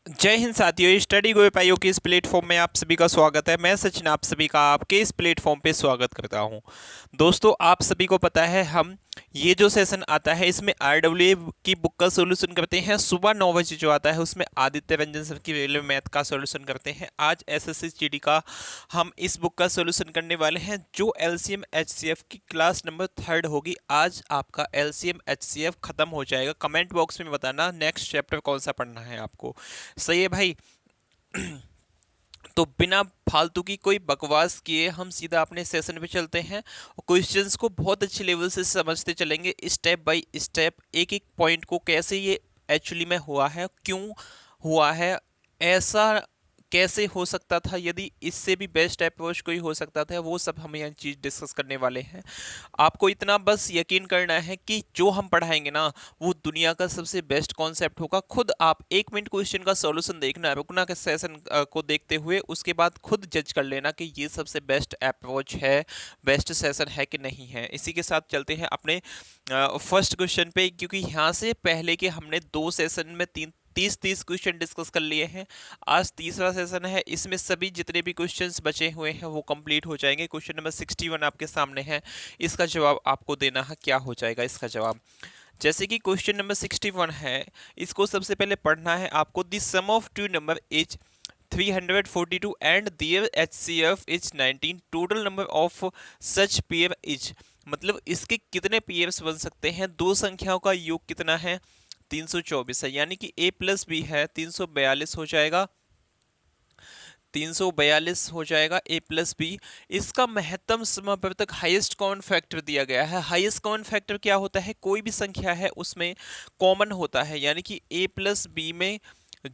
जय हिंद साथियों, स्टडी गो पाइयों के इस प्लेटफॉर्म में आप सभी का स्वागत है। मैं सचिन आप सभी का आपके इस प्लेटफॉर्म पे स्वागत करता हूं। दोस्तों, आप सभी को पता है हम ये जो सेशन आता है इसमें आरडब्ल्यूए की बुक का सॉल्यूशन करते हैं। सुबह 9 बजे जो आता है उसमें आदित्य रंजन सर की रेलवे मैथ का सॉल्यूशन करते हैं। आज एसएससी जीडी का हम इस बुक का सॉल्यूशन करने वाले हैं जो एलसीएम एचसीएफ की क्लास नंबर 3 होगी। आज आपका एलसीएम एचसीएफ खत्म हो जाएगा। कमेंट बॉक्स में बताना नेक्स्ट चैप्टर कौन सा पढ़ना है आपको। सही है भाई। तो बिना फालतू की कोई बकवास किए हम सीधा अपने सेशन पे चलते हैं और क्वेश्चंस को बहुत अच्छे लेवल से समझते चलेंगे, स्टेप बाय स्टेप, एक एक पॉइंट को कैसे ये एक्चुअली में हुआ है, क्यों हुआ है, ऐसा कैसे हो सकता था, यदि इससे भी बेस्ट अप्रोच कोई हो सकता था, वो सब हम यहाँ चीज़ डिस्कस करने वाले हैं। आपको इतना बस यकीन करना है कि जो हम पढ़ाएंगे ना वो दुनिया का सबसे बेस्ट कॉन्सेप्ट होगा। खुद आप 1 मिनट क्वेश्चन का सॉल्यूशन देखना, रुकना के सेशन को देखते हुए, उसके बाद खुद जज कर लेना कि ये सबसे बेस्ट अप्रोच है, बेस्ट सेशन है कि नहीं है। इसी के साथ चलते हैं अपने फर्स्ट क्वेश्चन पे, क्योंकि यहाँ से पहले के हमने 2 सेशन में 30 क्वेश्चन डिस्कस कर लिए हैं। आज तीसरा सेशन है, इसमें सभी जितने भी क्वेश्चंस बचे हुए हैं वो कंप्लीट हो जाएंगे। क्वेश्चन नंबर 61 आपके सामने है, इसका जवाब आपको देना है। क्या हो जाएगा इसका जवाब? जैसे कि क्वेश्चन नंबर 61 है, इसको सबसे पहले पढ़ना है आपको। The sum of two number is 342 and their HCF is 19, total number of such pair is. मतलब इसके कितने पेयर्स बन सकते हैं? दो संख्याओं का योग कितना है? 324 है, यानी कि a प्लस बी है, 342 हो जाएगा, 342 हो जाएगा a प्लस बी। इसका महत्तम समापवर्तक हाईएस्ट कॉमन फैक्टर दिया गया है। हाईएस्ट कॉमन फैक्टर क्या होता है? कोई भी संख्या है उसमें कॉमन होता है, यानी कि a प्लस बी में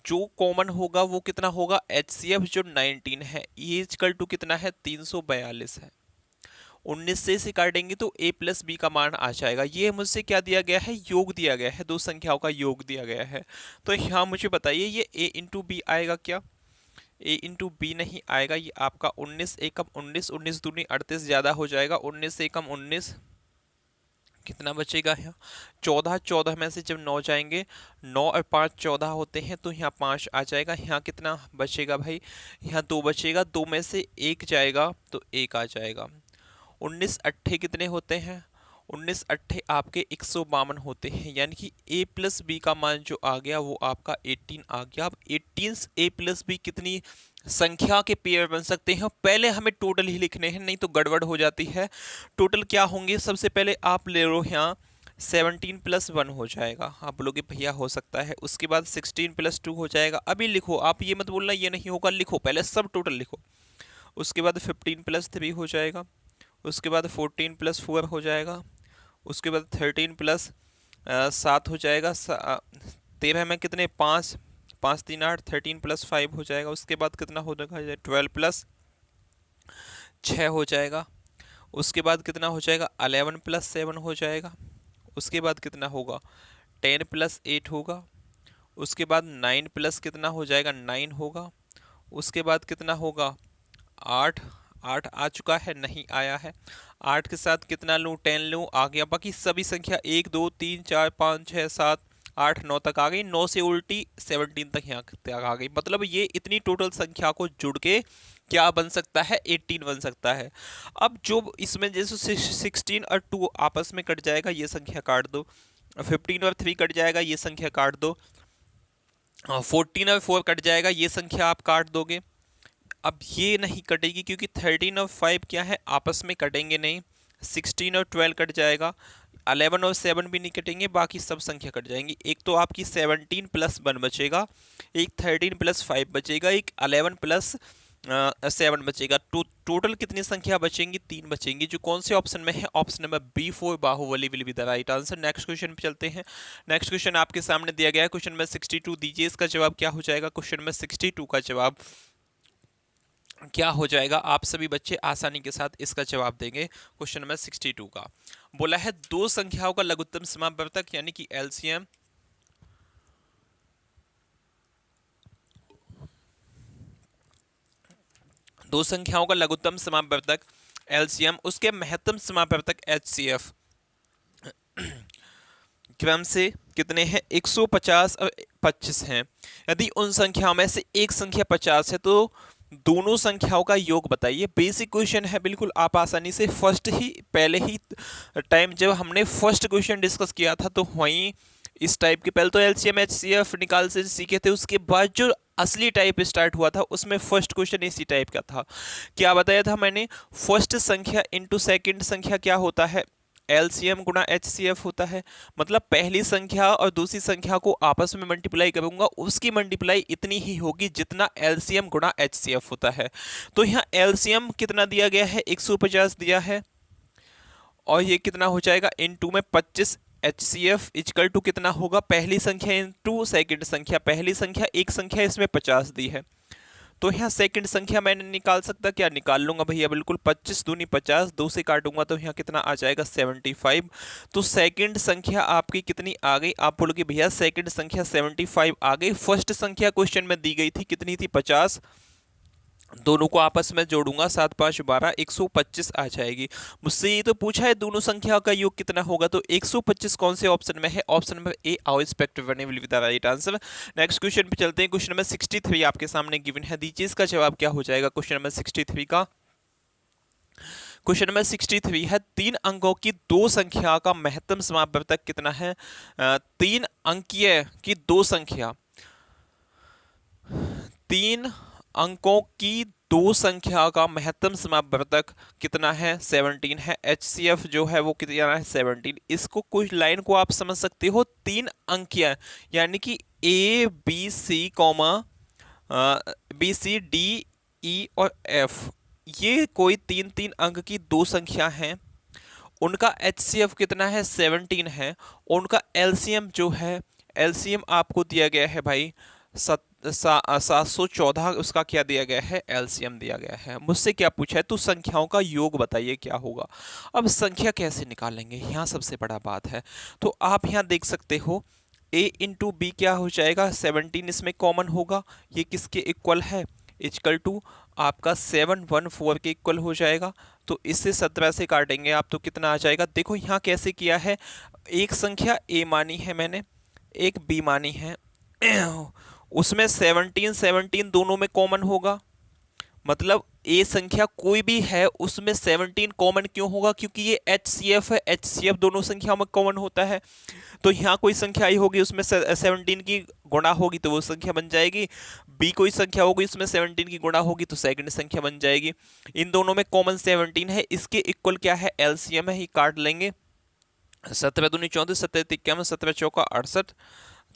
जो कॉमन होगा वो कितना होगा? एचसीएफ जो 19 है, ये इक्वल टू कितना है? 342 है। 19 से काटेंगे तो a प्लस बी का मान आ जाएगा। ये मुझसे क्या दिया गया है? योग दिया गया है, दो संख्याओं का योग दिया गया है। तो यहाँ मुझे बताइए ये a इंटू बी आएगा क्या? a इंटू बी नहीं आएगा। ये आपका 19 एकम 19, 19 दूनी 38 ज़्यादा हो जाएगा। 19 एकम 19 कितना बचेगा यहाँ? 14, 14 में से जब 9 जाएंगे, 9 और 5 14 होते हैं, तो यहाँ 5 आ जाएगा। यहाँ कितना बचेगा भाई? यहाँ 2 बचेगा, 2 में से 1 जाएगा तो 1 आ जाएगा। 19 अट्ठे कितने होते हैं? 19 अट्ठे आपके 152 होते हैं, यानी कि a प्लस बी का मान जो आ गया वो आपका 18 आ गया। अब 18 a प्लस बी कितनी संख्या के पेयर बन सकते हैं? पहले हमें टोटल ही लिखने हैं, नहीं तो गड़बड़ हो जाती है। टोटल क्या होंगे? सबसे पहले आप ले लो यहाँ 17 प्लस 1 हो जाएगा। आप बोलोगे भैया हो सकता है। उसके बाद 16 प्लस 2 हो जाएगा। अभी लिखो, आप ये मत बोलना ये नहीं होगा, लिखो पहले सब टोटल लिखो। उसके बाद 15 प्लस 3 हो जाएगा। उसके बाद 14 प्लस 4 हो जाएगा। उसके बाद 13 प्लस 7 हो जाएगा। 13 में कितने? 5, 5 3 8, 13 प्लस 5 हो जाएगा। उसके बाद कितना हो जाएगा? 12 प्लस 6 हो जाएगा। उसके बाद कितना हो जाएगा? 11 प्लस 7 हो जाएगा। उसके बाद कितना होगा? 10 प्लस 8 होगा। उसके बाद 9 प्लस कितना हो जाएगा? 9 होगा। उसके बाद कितना होगा? 8, 8 आ चुका है? नहीं आया है। 8 के साथ कितना लूँ? 10 लूँ, आ गया। बाकी सभी संख्या 1 2 3 4 5 6 7 8 9 तक आ गई। 9 से उल्टी 17 तक यहाँ तक आ गई। मतलब ये इतनी टोटल संख्या को जुड़ के क्या बन सकता है? 18 बन सकता है। अब जो इसमें जैसे 16 और 2 आपस में कट जाएगा, ये संख्या काट दो। 15 और 3 कट जाएगा, ये संख्या काट दो। 14 और 4 कट जाएगा, ये संख्या आप काट दोगे। अब ये नहीं कटेगी क्योंकि 13 और 5 क्या है? आपस में कटेंगे नहीं। 16 और 12 कट जाएगा। 11 और 7 भी नहीं कटेंगे, बाकी सब संख्या कट जाएंगी। एक तो आपकी 17 प्लस 1 बचेगा, एक 13 प्लस 5 बचेगा, एक 11 प्लस 7 बचेगा। टोटल कितनी संख्या बचेंगी? 3 बचेंगी, जो कौन से ऑप्शन में है? Option number B4 Baahubali will be the right answer. Next question पे चलते हैं। नेक्स्ट क्वेश्चन आपके सामने दिया गया है, क्वेश्चन नंबर 62 दीजिए, इसका जवाब क्या हो जाएगा? क्वेश्चन नंबर 62 का जवाब क्या हो जाएगा? आप सभी बच्चे आसानी के साथ इसका जवाब देंगे। क्वेश्चन नंबर 62 का बोला है दो संख्याओं का लघुत्तम समापवर्तक यानी कि एलसीएम दो संख्याओं का लघुत्तम समापवर्तक एलसीएम, उसके महत्तम समापवर्तक एचसीएफ क्रम से कितने हैं? 150 और 25 हैं। यदि उन संख्याओं में से एक संख्या 50 है तो दोनों संख्याओं का योग बताइए। बेसिक क्वेश्चन है बिल्कुल, आप आसानी से पहले ही टाइम जब हमने फर्स्ट क्वेश्चन डिस्कस किया था तो वहीं इस टाइप के पहले तो एलसीएम एचसीएफ निकाल से सीखे थे, उसके बाद जो असली टाइप स्टार्ट हुआ था उसमें फर्स्ट क्वेश्चन इसी टाइप का था। क्या बताया था मैंने? फर्स्ट संख्या इंटू सेकंड संख्या क्या होता है? एलसीएम गुणा एचसीएफ होता है। मतलब पहली संख्या और दूसरी संख्या को आपस में मल्टीप्लाई करूंगा, उसकी मल्टीप्लाई इतनी ही होगी जितना एलसीएम गुणा एचसीएफ होता है। तो यहाँ एलसीएम कितना दिया गया है? 150 दिया है, और ये कितना हो जाएगा इनटू में 25। एचसीएफ इक्वल टू कितना होगा? पहली संख्या इनटू सेकंड संख्या, पहली संख्या एक संख्या इसमें 50 दी है, तो यहाँ सेकंड संख्या मैंने निकाल सकता, क्या निकाल लूंगा भैया, बिल्कुल 25 दूनी 50, 2 से काटूंगा तो यहाँ कितना आ जाएगा? 75। तो सेकंड संख्या आपकी कितनी आ गई? आप बोलोगे भैया सेकंड संख्या 75 आ गई, फर्स्ट संख्या क्वेश्चन में दी गई थी कितनी थी? 50। दोनों को आपस में जोड़ूंगा, 7 5 12, 125 आ जाएगी। मुझसे ये तो पूछा है दोनों संख्या का योग कितना होगा, तो 125 कौन से ऑप्शन में है? Option number A our respective will be the right answer. Next question पे चलते हैं। क्वेश्चन नंबर 63 आपके सामने गिवन है, दीजिए इसका जवाब क्या हो जाएगा क्वेश्चन नंबर 63 का। क्वेश्चन नंबर 63 है, 3 अंकों की दो संख्या का महत्तम समापवर्तक कितना है? 3 अंकीय की दो संख्या, 3 अंकों की दो संख्या का महत्तम समापवर्तक कितना है? 17 है। एचसीएफ जो है वो कितना है? 17। इसको कुछ लाइन को आप समझ सकते हो, 3 अंकीय यानी कि A B C comma B C D E और एफ, ये कोई 3 अंक की दो संख्या हैं, उनका एचसीएफ कितना है? 17 है। उनका एलसीएम जो है, एलसीएम आपको दिया गया है भाई 714, उसका क्या दिया गया है? एलसीएम दिया गया है। मुझसे क्या पूछा है? तो संख्याओं का योग बताइए क्या होगा। अब संख्या कैसे निकालेंगे, यहाँ सबसे बड़ा बात है। तो आप यहाँ देख सकते हो a इंटू बी क्या हो जाएगा? 17 इसमें कॉमन होगा, ये किसके इक्वल है? इक्वल टू आपका 714 के इक्वल हो जाएगा। तो इससे 17 से काटेंगे आप तो कितना आ जाएगा? देखो यहाँ कैसे किया है, एक संख्या a मानी है मैंने, एक b मानी है, उसमें 17 17 दोनों में कॉमन होगा, मतलब ए संख्या कोई भी है उसमें 17 कॉमन क्यों होगा? क्योंकि ये एचसीएफ है, एचसीएफ दोनों संख्याओं में कॉमन होता है। तो यहाँ कोई संख्या आई होगी उसमें 17 की गुणा होगी तो वो संख्या बन जाएगी, बी कोई संख्या होगी उसमें 17 की गुणा होगी तो सेकंड संख्या बन जाएगी। इन दोनों में कॉमन 17 है, इसके इक्वल क्या है? एलसीएम है, ही काट लेंगे। 17 दूनी 34, 17 51, 17 चौका 68,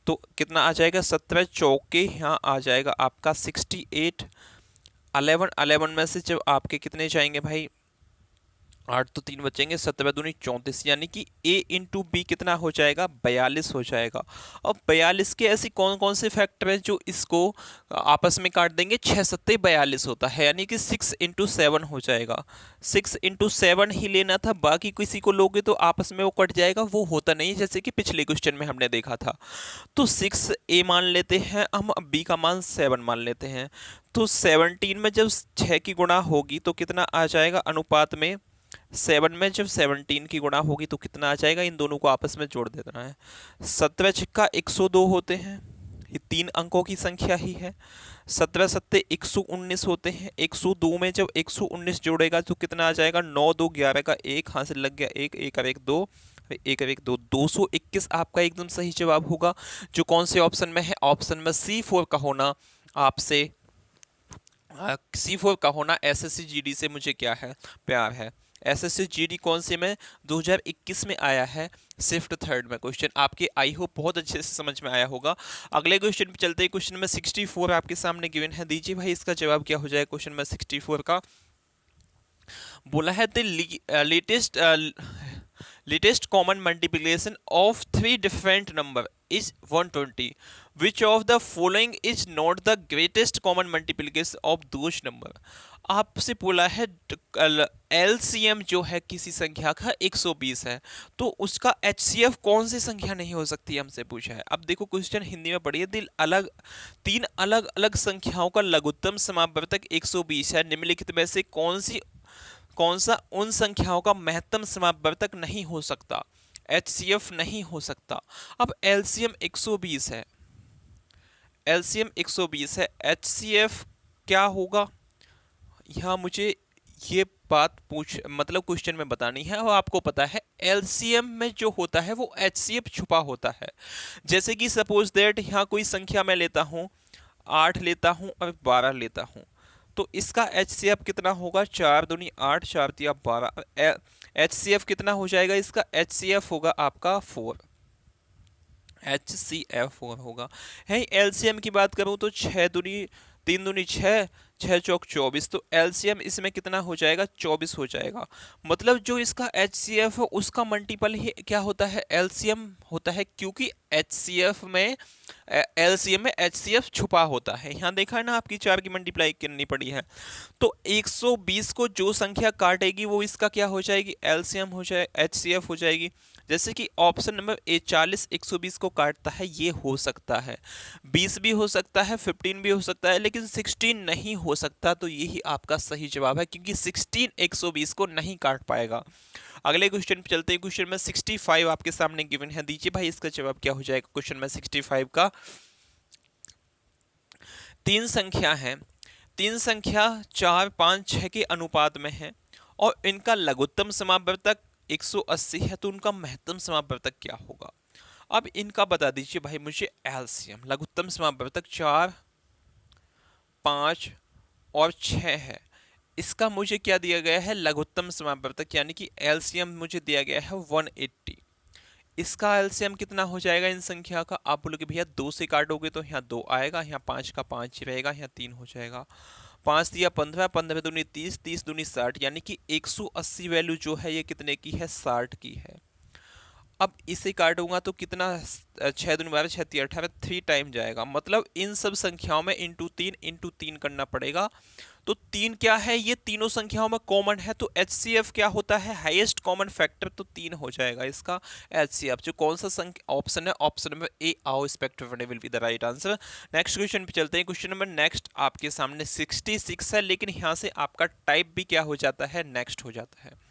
तो कितना आ जाएगा? 17 चौके यहाँ आ जाएगा आपका 68। 11 में से जब आपके कितने जाएंगे भाई? 8 तो 3 बचेंगे, 17 दूनी 34, यानी कि a इंटू बी कितना हो जाएगा? 42 हो जाएगा। अब 42 के ऐसी कौन कौन से फैक्टर हैं जो इसको आपस में काट देंगे? 6 सत्ते 42 होता है, यानी कि 6 इंटू 7 हो जाएगा। 6 इंटू 7 ही लेना था, बाकी किसी को लोगे तो आपस में वो कट जाएगा, वो होता नहीं जैसे कि पिछले क्वेश्चन में हमने देखा था। तो 6 a मान लेते हैं हम, b का मान 7 मान लेते हैं। तो 17 में जब 6 की गुणा होगी तो कितना आ जाएगा अनुपात में? 7 में जब 17 की गुणा होगी तो कितना आ जाएगा? इन दोनों को आपस में जोड़ देना है। 17 छक्का 102 होते हैं, ये 3 अंकों की संख्या ही है। 17 सत्ते 119 होते हैं, 102 में जब 119 जोड़ेगा तो कितना आ जाएगा? 9 2 11 का 1, हाथ से लग गया 1, 1 और 1 2, 1 और 1 2, 221 आपका एकदम सही जवाब होगा, जो कौन से ऑप्शन में है? ऑप्शन में C4 का होना आपसे, C4 का होना एसएससी जीडी से मुझे क्या है? प्यार है। एसएससी जीडी कौन से में? 2021 में आया है, शिफ्ट थर्ड में क्वेश्चन आपके, आई होप बहुत अच्छे से समझ में आया होगा। अगले क्वेश्चन पे चलते हैं। क्वेश्चन नंबर 64 आपके सामने गिवन है, दीजिए भाई इसका जवाब क्या हो जाएगा क्वेश्चन नंबर 64 का। बोला है the latest common multiplication of three different number is 120. Which of the following is not the greatest common multiplication of those number? आपसे बोला है एलसीएम जो है किसी संख्या का 120 है, तो उसका एचसीएफ कौन सी संख्या नहीं हो सकती, हमसे पूछा है। अब देखो क्वेश्चन हिंदी में पढ़िए, तीन अलग अलग संख्याओं का लघुत्तम समापवर्तक 120 है, निम्नलिखित में से कौन सा उन संख्याओं का महत्तम समापवर्तक नहीं हो सकता? एचसीएफ नहीं हो सकता। अब एलसीएम 120 है, एलसीएम 120 है, एचसीएफ क्या होगा, यहाँ मुझे ये बात मतलब क्वेश्चन में बतानी है और आपको पता है एलसीएम में जो होता है वो एचसीएफ छुपा होता है। जैसे कि सपोज दैट यहाँ कोई संख्या मैं लेता हूँ, 8 लेता हूँ और 12 लेता हूँ, तो इसका एचसीएफ कितना होगा, 4 दूनी 8, 4 तिया 12। एचसीएफ कितना हो जाएगा, इसका एचसीएफ होगा आपका 4, HCF4 होगा। है एलसीएम की बात करूं तो 6 दूनी 3 दूनी 6, 6 चौक 24, तो एलसीएम इसमें कितना हो जाएगा, 24 हो जाएगा। मतलब जो इसका HCF है उसका मल्टीपल ही क्या होता है, एलसीएम होता है, क्योंकि HCF में एलसीएम में HCF छुपा होता है। यहाँ देखा है ना, आपकी 4 की मल्टीप्लाई करनी पड़ी है, तो 120 को जो संख्या काटेगी वो इसका क्या हो जाएगी, एलसीएम हो जाए, HCF हो जाएगी। जैसे कि ऑप्शन नंबर ए 40 120 को काटता है, ये हो सकता है 20 भी हो सकता है, 15 भी हो सकता है, लेकिन 16 नहीं हो सकता। तो यही आपका सही जवाब है, क्योंकि 16 120 को नहीं काट पाएगा। अगले क्वेश्चन पे चलते हैं। क्वेश्चन में 65 आपके सामने गिवन है, दीजिए भाई इसका जवाब क्या हो जाएगा। क्वेश्चन में 65 का, तीन संख्या है, तीन संख्या 4 5 6 के अनुपात में है और इनका लघुत्तम समापवर्तक 180 है, तो उनका महत्तम समापवर्तक क्या होगा। अब इनका बता दीजिए भाई मुझे एलसीएम। लघुत्तम समापवर्तक 4 5 और 6 है, इसका मुझे क्या दिया गया है, लघुत्तम समापवर्तक, यानी कि एलसीएम मुझे दिया गया है 180। इसका एलसीएम कितना हो जाएगा इन संख्या का, आप बोलोगे भैया 2 से काटोगे तो यहाँ 2 आएगा, यहाँ 5 का 5 ही रहेगा, यहाँ 3 हो जाएगा। 5 दिया 15, 15 दूनी 30, 30 दूनी 60, यानी कि 180 वैल्यू जो है ये कितने की है, 60 की है। अब इसे काटूंगा तो कितना, 6 दूनी 12, 6 तिया 18, 3 टाइम जाएगा। मतलब इन सब संख्याओं में इंटू तीन करना पड़ेगा। तो 3 क्या है, ये तीनों संख्याओं में कॉमन है, तो HCF क्या होता है, हाईएस्ट कॉमन फैक्टर, तो 3 हो जाएगा इसका HCF। जो कौन सा संख्या ऑप्शन है, ऑप्शन नंबर ए आओ spectrum will be the right answer. Next question पे चलते हैं। क्वेश्चन नंबर नेक्स्ट आपके सामने 66 है, लेकिन यहाँ से आपका टाइप भी क्या हो जाता है, नेक्स्ट हो जाता है।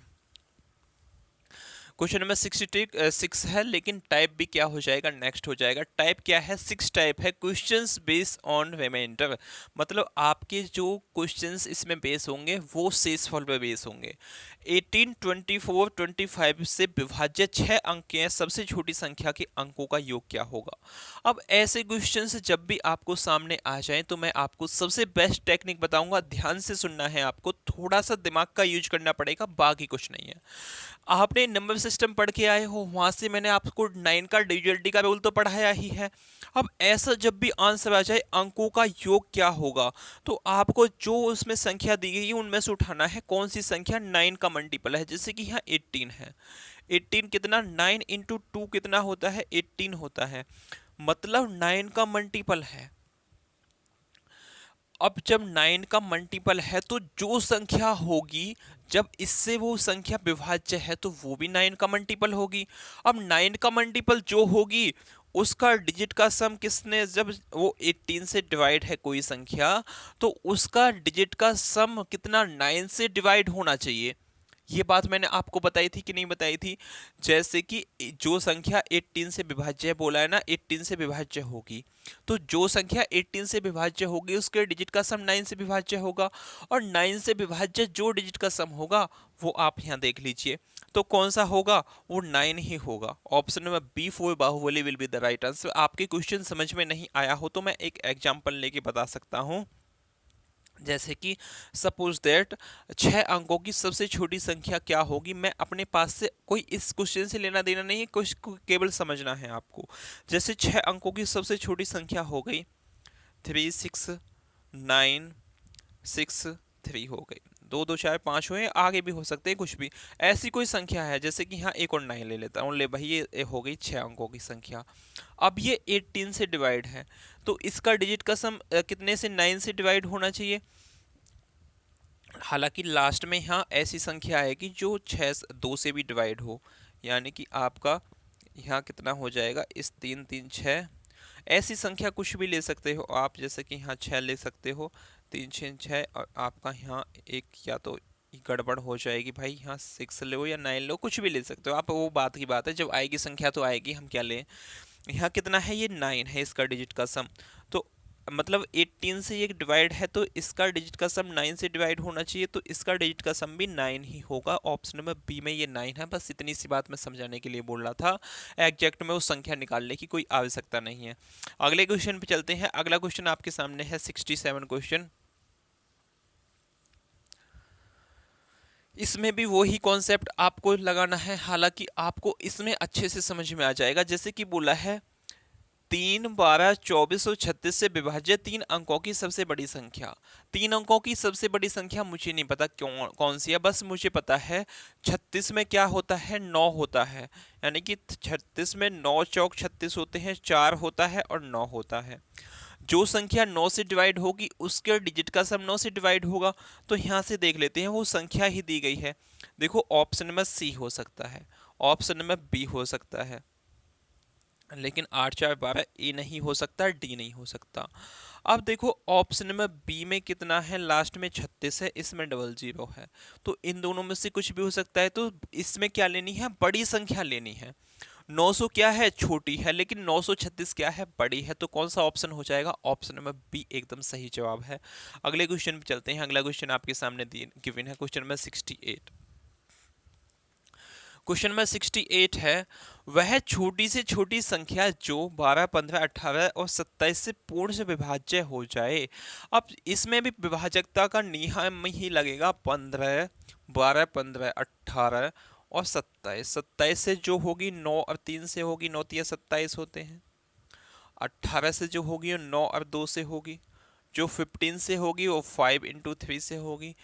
क्वेश्चन नंबर 66 है, लेकिन टाइप भी क्या हो जाएगा, नेक्स्ट हो जाएगा। टाइप क्या है, 6 टाइप है, क्वेश्चंस बेस्ड ऑन रिमाइंडर। मतलब आपके जो क्वेश्चंस इसमें बेस होंगे वो शेषफल पे बेस होंगे। 18 24 25 से विभाज्य 6 अंक के सबसे छोटी संख्या के अंकों का योग क्या होगा। अब ऐसे क्वेश्चंस जब भी आपको सामने आ जाए तो मैं आपको सबसे बेस्ट टेक्निक बताऊंगा, ध्यान से सुनना है आपको, थोड़ा सा दिमाग का यूज करना पड़ेगा, बाकी कुछ नहीं है। आपने नंबर सिस्टम पढ़ के आए हो, वहां से मैंने आपको 9 का डिविजिबिलिटी का रूल तो पढ़ाया ही है। अब ऐसा जब भी आंसर आ जाए अंकों का योग क्या होगा, तो आपको जो उसमें संख्या दी गई है उनमें से उठाना है कौन सी संख्या 9 का मल्टीपल है। जैसे कि यहाँ 18 है, 18 कितना, 9 इंटू 2 कितना होता है, 18 होता है, मतलब 9 का मल्टीपल है। अब जब 9 का मल्टीपल है तो जो संख्या होगी, जब इससे वो संख्या विभाज्य है तो वो भी 9 का मल्टीपल होगी। अब 9 का मल्टीपल जो होगी उसका डिजिट का सम किसने, जब वो 18 से डिवाइड है कोई संख्या, तो उसका डिजिट का सम कितना, 9 से डिवाइड होना चाहिए। ये बात मैंने आपको बताई थी कि नहीं बताई थी। जैसे कि जो संख्या 18 से विभाज्य बोला है ना, 18 से विभाज्य होगी, तो जो संख्या 18 से विभाज्य होगी उसके डिजिट का सम 9 से विभाज्य होगा, और 9 से विभाज्य जो डिजिट का सम होगा वो आप यहाँ देख लीजिए, तो कौन सा होगा, वो 9 ही होगा। Option number B 4 Baahubali will be the right answer. आपके क्वेश्चन समझ में नहीं आया हो तो मैं एक एग्जाम्पल लेके बता सकता हूँ। जैसे कि सपोज दैट 6 अंकों की सबसे छोटी संख्या क्या होगी। मैं अपने पास से, कोई इस क्वेश्चन से लेना देना नहीं है, कुछ केवल समझना है आपको। जैसे 6 अंकों की सबसे छोटी संख्या हो गई 3 6 9 6 3 हो गई, 2 2 4 5 हुए, आगे भी हो सकते हैं कुछ भी। ऐसी कोई संख्या है, जैसे कि यहाँ एक और 9 ले लेता हूँ, ले भाई ये हो गई 6 अंकों की संख्या। अब ये 18 से डिवाइड है, तो इसका डिजिट का सम कितने से, 9 से डिवाइड होना चाहिए। हालांकि लास्ट में यहाँ ऐसी संख्या आएगी जो 2 से भी डिवाइड हो, यानी कि आपका यहाँ कितना हो जाएगा, इस 3 3 6, ऐसी संख्या कुछ भी ले सकते हो आप, जैसे कि यहाँ 6 ले सकते हो, 3 6 6, और आपका यहाँ एक या तो गड़बड़ हो जाएगी भाई, यहाँ 6 लो या 9 लो, कुछ भी ले सकते हो आप, वो बात की बात है, जब आएगी संख्या तो आएगी, हम क्या लें। यहाँ कितना है, ये 9 है इसका डिजिट का सम, तो मतलब 18 से ये डिवाइड है तो इसका डिजिट का सम 9 से डिवाइड होना चाहिए, तो इसका डिजिट का सम भी 9 ही होगा। ऑप्शन नंबर बी में ये 9 है। बस इतनी सी बात मैं समझाने के लिए बोल रहा था, एग्जैक्ट में वो संख्या निकालने की कोई आवश्यकता नहीं है। अगले क्वेश्चन पे चलते हैं। अगला क्वेश्चन आपके सामने है 67 क्वेश्चन। इसमें भी वही कॉन्सेप्ट आपको लगाना है, हालांकि आपको इसमें अच्छे से समझ में आ जाएगा। जैसे कि बोला है 3, 12, 24 और 36 से विभाज्य 3 अंकों की सबसे बड़ी संख्या। 3 अंकों की सबसे बड़ी संख्या मुझे नहीं पता क्यों कौन सी है, बस मुझे पता है 36 में क्या होता है, 9 होता है। यानी कि 36 में 9 चौक 36 होते हैं, 4 होता है और 9 होता है। जो संख्या 9 से डिवाइड होगी उसके डिजिट का सम 9 से डिवाइड होगा। तो यहाँ से देख लेते हैं, वो संख्या ही दी गई है। देखो ऑप्शन नंबर सी हो सकता है, ऑप्शन नंबर बी हो सकता है, लेकिन 8, 4, 12 ए नहीं हो सकता, डी नहीं हो सकता। अब देखो ऑप्शन नंबर बी में कितना है, लास्ट में 36 है, इसमें 00 है। तो इन दोनों में से कुछ भी हो सकता है। तो इसमें क्या लेनी है, बड़ी संख्या लेनी है। 900 क्या है, छोटी है, लेकिन 936 क्या है, बड़ी है। तो कौन सा ऑप्शन हो जाएगा, ऑप्शन नंबर बी एकदम सही जवाब है। अगले क्वेश्चन पे चलते हैं। अगला क्वेश्चन आपके सामने गिवन है, क्वेश्चन नंबर 68। क्वेश्चन नंबर 68 है, वह छोटी से छोटी संख्या जो 12, 15, 18 और 27 से पूर्ण से विभाज्य हो जाए। अब इसमें भी विभाजकता का नियम ही लगेगा। 15, 12, 15, 18 और 27। 27 से जो होगी 9 और 3 से होगी, 9 3 27 होते हैं। 18 से जो होगी वो 9 और 2 से होगी। जो 15 से होगी वो 5 इंटू 3 से होगी।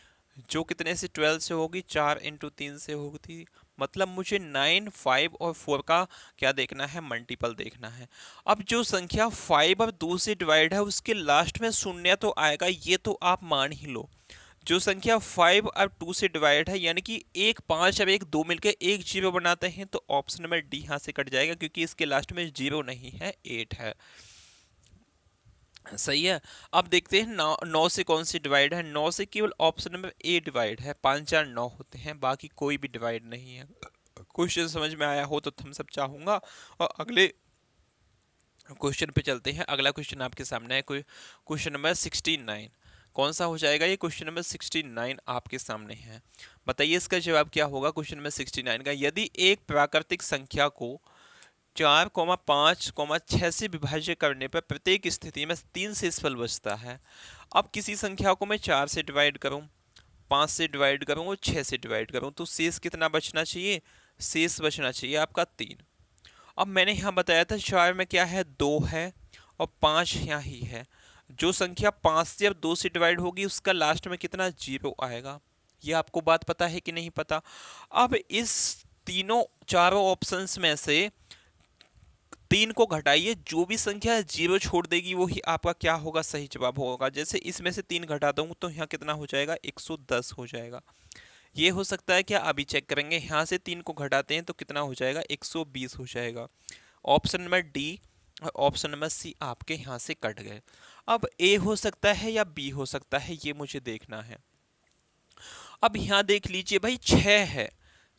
जो कितने से 12 से होगी, 4 इंटू 3 से होगी। मतलब मुझे 9, 5 और 4 का क्या देखना है, मल्टीपल देखना है। अब जो संख्या 5 और 2 से डिवाइड है उसके लास्ट में शून्य तो आएगा, ये तो आप मान ही लो। जो संख्या 5 और 2 से डिवाइड है, यानी कि एक 5 और एक 2 मिलकर एक 0 बनाते हैं, तो ऑप्शन नंबर डी यहाँ से कट जाएगा, क्योंकि इसके लास्ट में 0 नहीं है, 8 है। सही है। अब देखते हैं 9 से कौन सी डिवाइड है। 9 से केवल ऑप्शन नंबर ए डिवाइड है, 5 4 9 होते हैं, बाकी कोई भी डिवाइड नहीं है। क्वेश्चन समझ में आया हो तो थम्स अप चाहूंगा। और अगले क्वेश्चन पे चलते हैं। अगला क्वेश्चन आपके सामने है, कोई क्वेश्चन नंबर 69। कौन सा हो जाएगा, ये क्वेश्चन नंबर 69 आपके सामने है। बताइए इसका जवाब क्या होगा क्वेश्चन नंबर 69 का। यदि एक प्राकृतिक संख्या को 4, 5, 6 से विभाज्य करने पर प्रत्येक स्थिति में 3 शेषफल बचता है। अब किसी संख्या को मैं 4 से डिवाइड करूं, 5 से डिवाइड करूं और 6 से डिवाइड करूं, तो शेष कितना बचना चाहिए, शेष बचना चाहिए आपका 3। अब मैंने यहाँ बताया था 4 में क्या है, 2 है और 5 यहाँ ही है। जो संख्या 5 से अब 2 से डिवाइड होगी उसका लास्ट में कितना, 0 आएगा। ये आपको बात पता है कि नहीं पता। अब इस तीनों चारों ऑप्शंस में से 3 को घटाइए, जो भी संख्या 0 छोड़ देगी वो ही आपका क्या होगा, सही जवाब होगा। जैसे इसमें से 3 घटा दूँ तो यहाँ कितना हो जाएगा, 110 हो जाएगा। ये हो सकता है क्या, अभी चेक करेंगे। यहाँ से 3 को घटाते हैं तो कितना हो जाएगा, 120 हो जाएगा। ऑप्शन नंबर डी और ऑप्शन नंबर सी आपके यहाँ से कट गए। अब ए हो सकता है या बी हो सकता है, ये मुझे देखना है। अब यहाँ देख लीजिए भाई, 6 है।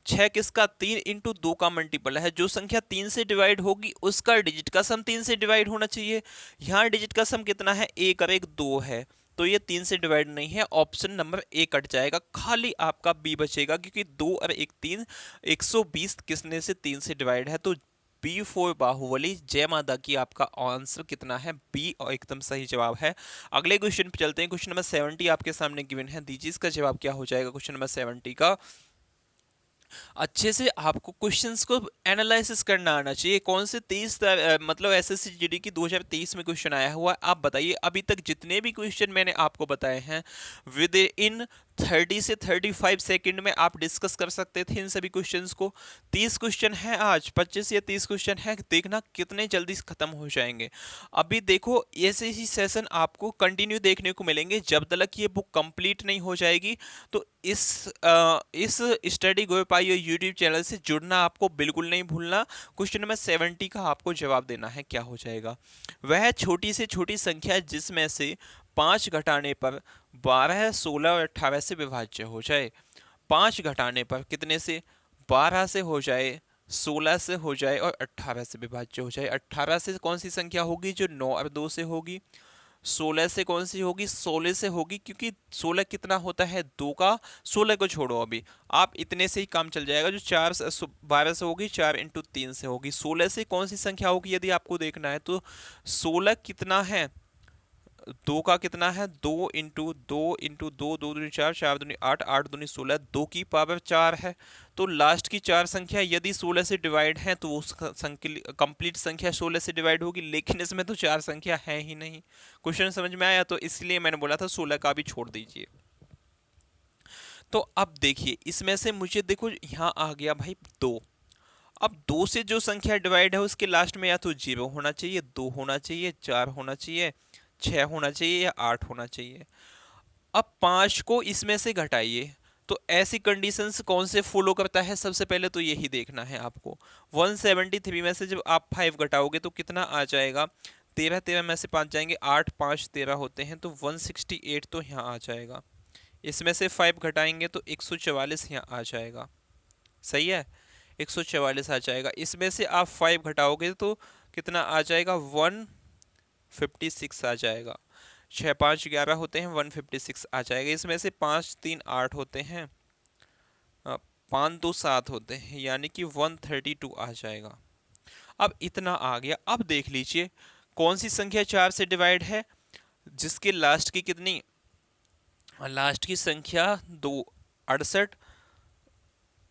6 किसका, 3 इंटू 2 का मल्टीपल है। जो संख्या 3 से डिवाइड होगी उसका डिजिट का सम 3 से डिवाइड होना चाहिए। यहाँ डिजिट का सम कितना है, 1 और 1 2 है, तो ये 3 से डिवाइड नहीं है। ऑप्शन नंबर ए कट जाएगा, खाली आपका बी बचेगा, क्योंकि 2 और 1 3, 120 किसने से 3 से डिवाइड है। तो बी फॉर बाहुबली, जय माता की, आपका आंसर कितना है, बी, और एकदम सही जवाब है। अगले क्वेश्चन पे चलते हैं। क्वेश्चन नंबर 70 आपके सामने गिवन है, दीजिए इसका जवाब क्या हो जाएगा क्वेश्चन नंबर 70 का। अच्छे से आपको क्वेश्चंस को एनालिसिस करना आना चाहिए। कौन से 23 मतलब एसएससी जीडी की 2023 में क्वेश्चन आया हुआ है, आप बताइए। अभी तक जितने भी क्वेश्चन मैंने आपको बताए हैं विद इन 30 से 35 सेकंड में आप डिस्कस कर सकते थे इन सभी क्वेश्चंस को। 30 क्वेश्चन है आज, 25 या 30 क्वेश्चन है, देखना कितने जल्दी खत्म हो जाएंगे। अभी देखो ऐसे ही सेशन आपको कंटिन्यू देखने को मिलेंगे जब तक ये बुक कंप्लीट नहीं हो जाएगी। तो इस स्टडी गो पाई यूट्यूब चैनल से जुड़ना आपको बिल्कुल नहीं भूलना। क्वेश्चन नंबर 70 का आपको जवाब देना है, क्या हो जाएगा। वह छोटी से छोटी संख्या जिसमें से 5 घटाने पर 12, 16 और 18 से विभाज्य हो जाए। 5 घटाने पर कितने से, 12 से हो जाए, 16 से हो जाए और 18 से विभाज्य हो जाए। 18 से कौन सी संख्या होगी, जो 9 और 2 से होगी। 16 से कौन सी होगी, 16 से होगी, क्योंकि 16 कितना होता है, 2 का, 16 को छोड़ो अभी, आप इतने से ही काम चल जाएगा। जो 12 से होगी, 4 × 3 से होगी। 16 से कौन सी संख्या होगी यदि आपको देखना है तो 16 कितना है, 2 का कितना है, 2 × 2 दो दूनी 4, 4 दूनी 8, 8 दूनी 16, 2 की पावर 4 है। तो लास्ट की 4 संख्या यदि 16 से डिवाइड है तो उस संख्या कंप्लीट संख्या 16 से डिवाइड होगी, लेकिन इसमें तो 4 संख्या है ही नहीं। क्वेश्चन समझ में आया? तो इसलिए मैंने बोला था 16 का भी छोड़ दीजिए। तो अब देखिए इसमें से मुझे देखो यहाँ आ गया भाई 2। अब 2 से जो संख्या डिवाइड है उसके लास्ट में या तो 0 होना चाहिए, 2 होना चाहिए, 4 होना चाहिए, 6 होना चाहिए या 8 होना चाहिए। अब 5 को इसमें से घटाइए, तो ऐसी कंडीशंस कौन से फॉलो करता है, सबसे पहले तो यही देखना है आपको। 173 में से जब आप 5 घटाओगे तो कितना आ जाएगा, 13 में से 5 जाएंगे, 8 5 13 होते हैं, तो 168 तो यहाँ आ जाएगा। इसमें से 5 घटाएंगे तो 144 यहाँ आ जाएगा। सही है, 144 आ जाएगा। इसमें से आप 5 घटाओगे तो कितना आ जाएगा, 156 आ जाएगा। 6 5 11 होते हैं, 156 आ जाएगा। इसमें से 5 3 8 होते हैं, 5 2 7 होते हैं, यानी कि 132 आ जाएगा। अब इतना आ गया। अब देख लीजिए कौन सी संख्या 4 से डिवाइड है, जिसके लास्ट की कितनी, लास्ट की संख्या 2, 68,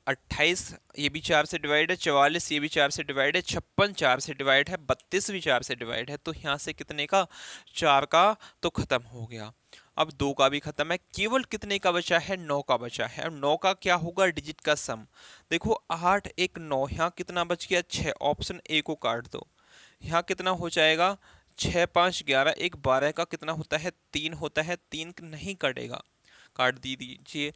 28 ये भी 4 से डिवाइड है, 44 ये भी 4 से डिवाइड है, 56 4 से डिवाइड है, 32 भी 4 से डिवाइड है। तो यहाँ से कितने का, 4 का तो खत्म हो गया। अब 2 का भी खत्म है, केवल कितने का बचा है, 9 का बचा है। अब 9 का क्या होगा, डिजिट का सम। देखो 8 1 9, यहाँ कितना बच गया, 6, ऑप्शन ए को काट दो। यहाँ कितना हो जाएगा, 6 5 11, एक 12 का कितना होता है, 3 होता है, 3 नहीं कटेगा, काट दीजिए।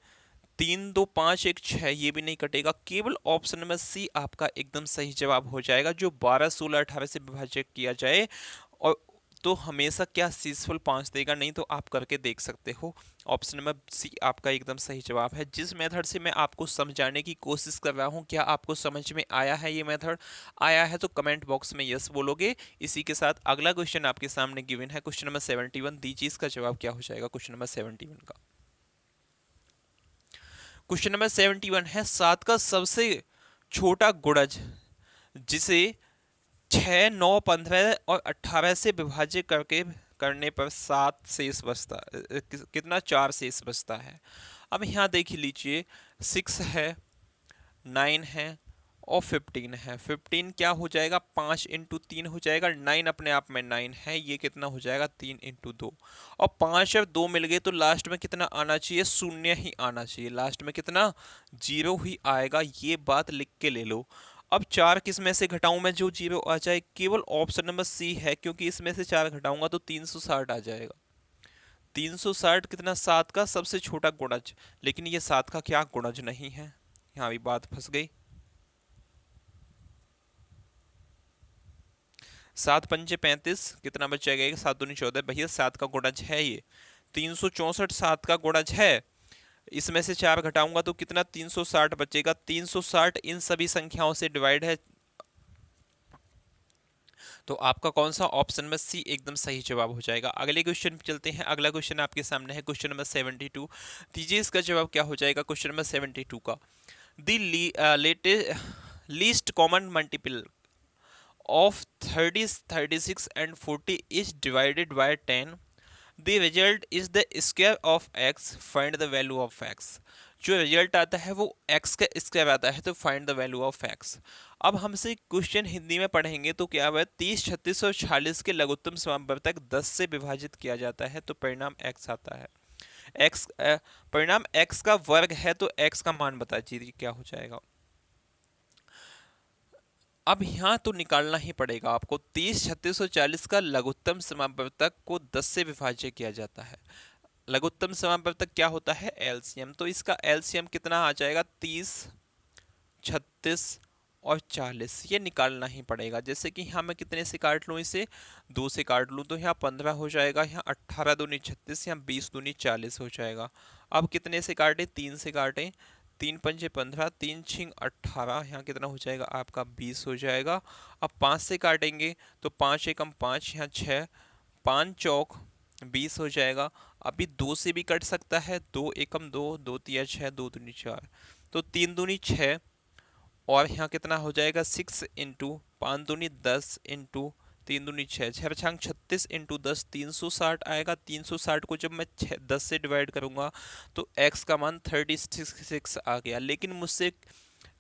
3 2 5 1 6, ये भी नहीं कटेगा। केवल ऑप्शन नंबर सी आपका एकदम सही जवाब हो जाएगा, जो 12 16 18 से विभाजित किया जाए और तो हमेशा क्या सीसफुल 5 देगा, नहीं तो आप करके देख सकते हो। ऑप्शन नंबर सी आपका एकदम सही जवाब है। जिस मेथड से मैं आपको समझाने की कोशिश कर रहा हूँ, क्या आपको समझ में आया है, ये मेथड आया है तो कमेंट बॉक्स में यस बोलोगे। इसी के साथ अगला क्वेश्चन आपके सामने गिवन है, क्वेश्चन नंबर 71। दीजिए इसका जवाब क्या हो जाएगा क्वेश्चन नंबर 71 का। क्वेश्चन नंबर 71 है, 7 का सबसे छोटा गुणज जिसे 6 9 15 और 18 से विभाजित करने पर 7 शेष बचता, कितना, 4 शेष बचता है। अब यहाँ देख लीजिए 6 है, 9 है और 15 है। 15 क्या हो जाएगा, 5 × 3 हो जाएगा। 9 अपने आप में 9 है, ये कितना हो जाएगा, 3 × 2। और 5 और 2 मिल गए तो लास्ट में कितना आना चाहिए, 0 ही आना चाहिए। लास्ट में कितना, 0 ही आएगा, ये बात लिख के ले लो। अब 4 किस में से घटाऊं मैं जो 0 आ जाए, केवल ऑप्शन नंबर सी है, क्योंकि इसमें से 4 घटाऊंगा तो 360 आ जाएगा। 360 कितना, 7 का सबसे छोटा गुणज, लेकिन ये 7 का क्या गुणज नहीं है, यहाँ भी बात फंस गई। 7 पंजे 35, कितना बच जाएगा, 7 दूनी 14, भैया 7 का गुणज है ये। 364 7 का गुणज है, इसमें से 4 घटाऊंगा तो कितना, 360 बचेगा। 360 इन सभी संख्याओं से डिवाइड है, तो आपका कौन सा, ऑप्शन में सी एकदम सही जवाब हो जाएगा। अगले क्वेश्चन पे चलते हैं। अगला क्वेश्चन आपके सामने है, क्वेश्चन नंबर 72। दीजिए इसका जवाब क्या हो जाएगा क्वेश्चन नंबर 72 का। The least common multiple of 30 36 and 40 is divided by 10, the result is the square of x, find the value of x। जो रिजल्ट आता है वो x का स्क्वायर आता है, तो find the value of x। अब हमसे क्वेश्चन हिंदी में पढ़ेंगे तो क्या है, 30 36 और 40 के लघुत्तम समापवर्तक 10 से विभाजित किया जाता है तो परिणाम x आता है। x परिणाम x का वर्ग है, तो x का मान बता दीजिए क्या हो जाएगा। अब यहाँ तो निकालना ही पड़ेगा आपको। 30 36 और 40 का लघुत्तम समापवर्तक को 10 से विभाजित किया जाता है। लघुत्तम समापवर्तक क्या होता है, एलसीएम। तो इसका एलसीएम कितना आ जाएगा, 30 36 और 40, ये निकालना ही पड़ेगा। जैसे कि यहाँ मैं कितने से काट लूँ, इसे 2 से काट लूँ तो यहाँ 15 हो जाएगा, यहाँ 18 दूनी 36, यहाँ 20 दूनी 40 हो जाएगा। अब कितने से काटे, 3 से काटें, 3 पंजे 15, 3 छिंग 18, यहाँ कितना हो जाएगा आपका 20 हो जाएगा। अब 5 से काटेंगे तो 5 एकम 5, यहाँ 6, 5 चौक 20 हो जाएगा। अभी 2 से भी कट सकता है, 2 एकम 2, 2 तिया 6, 2 दूनी 4, तो 3 दूनी 6, और यहाँ कितना हो जाएगा 6 इंटू 5 दूनी 10 इंटू 3 दूनी 6, 6 36 इंटू 10, 360 आएगा। 360 को जब मैं 10 से डिवाइड करूंगा तो x का मान 36 आ गया, लेकिन मुझसे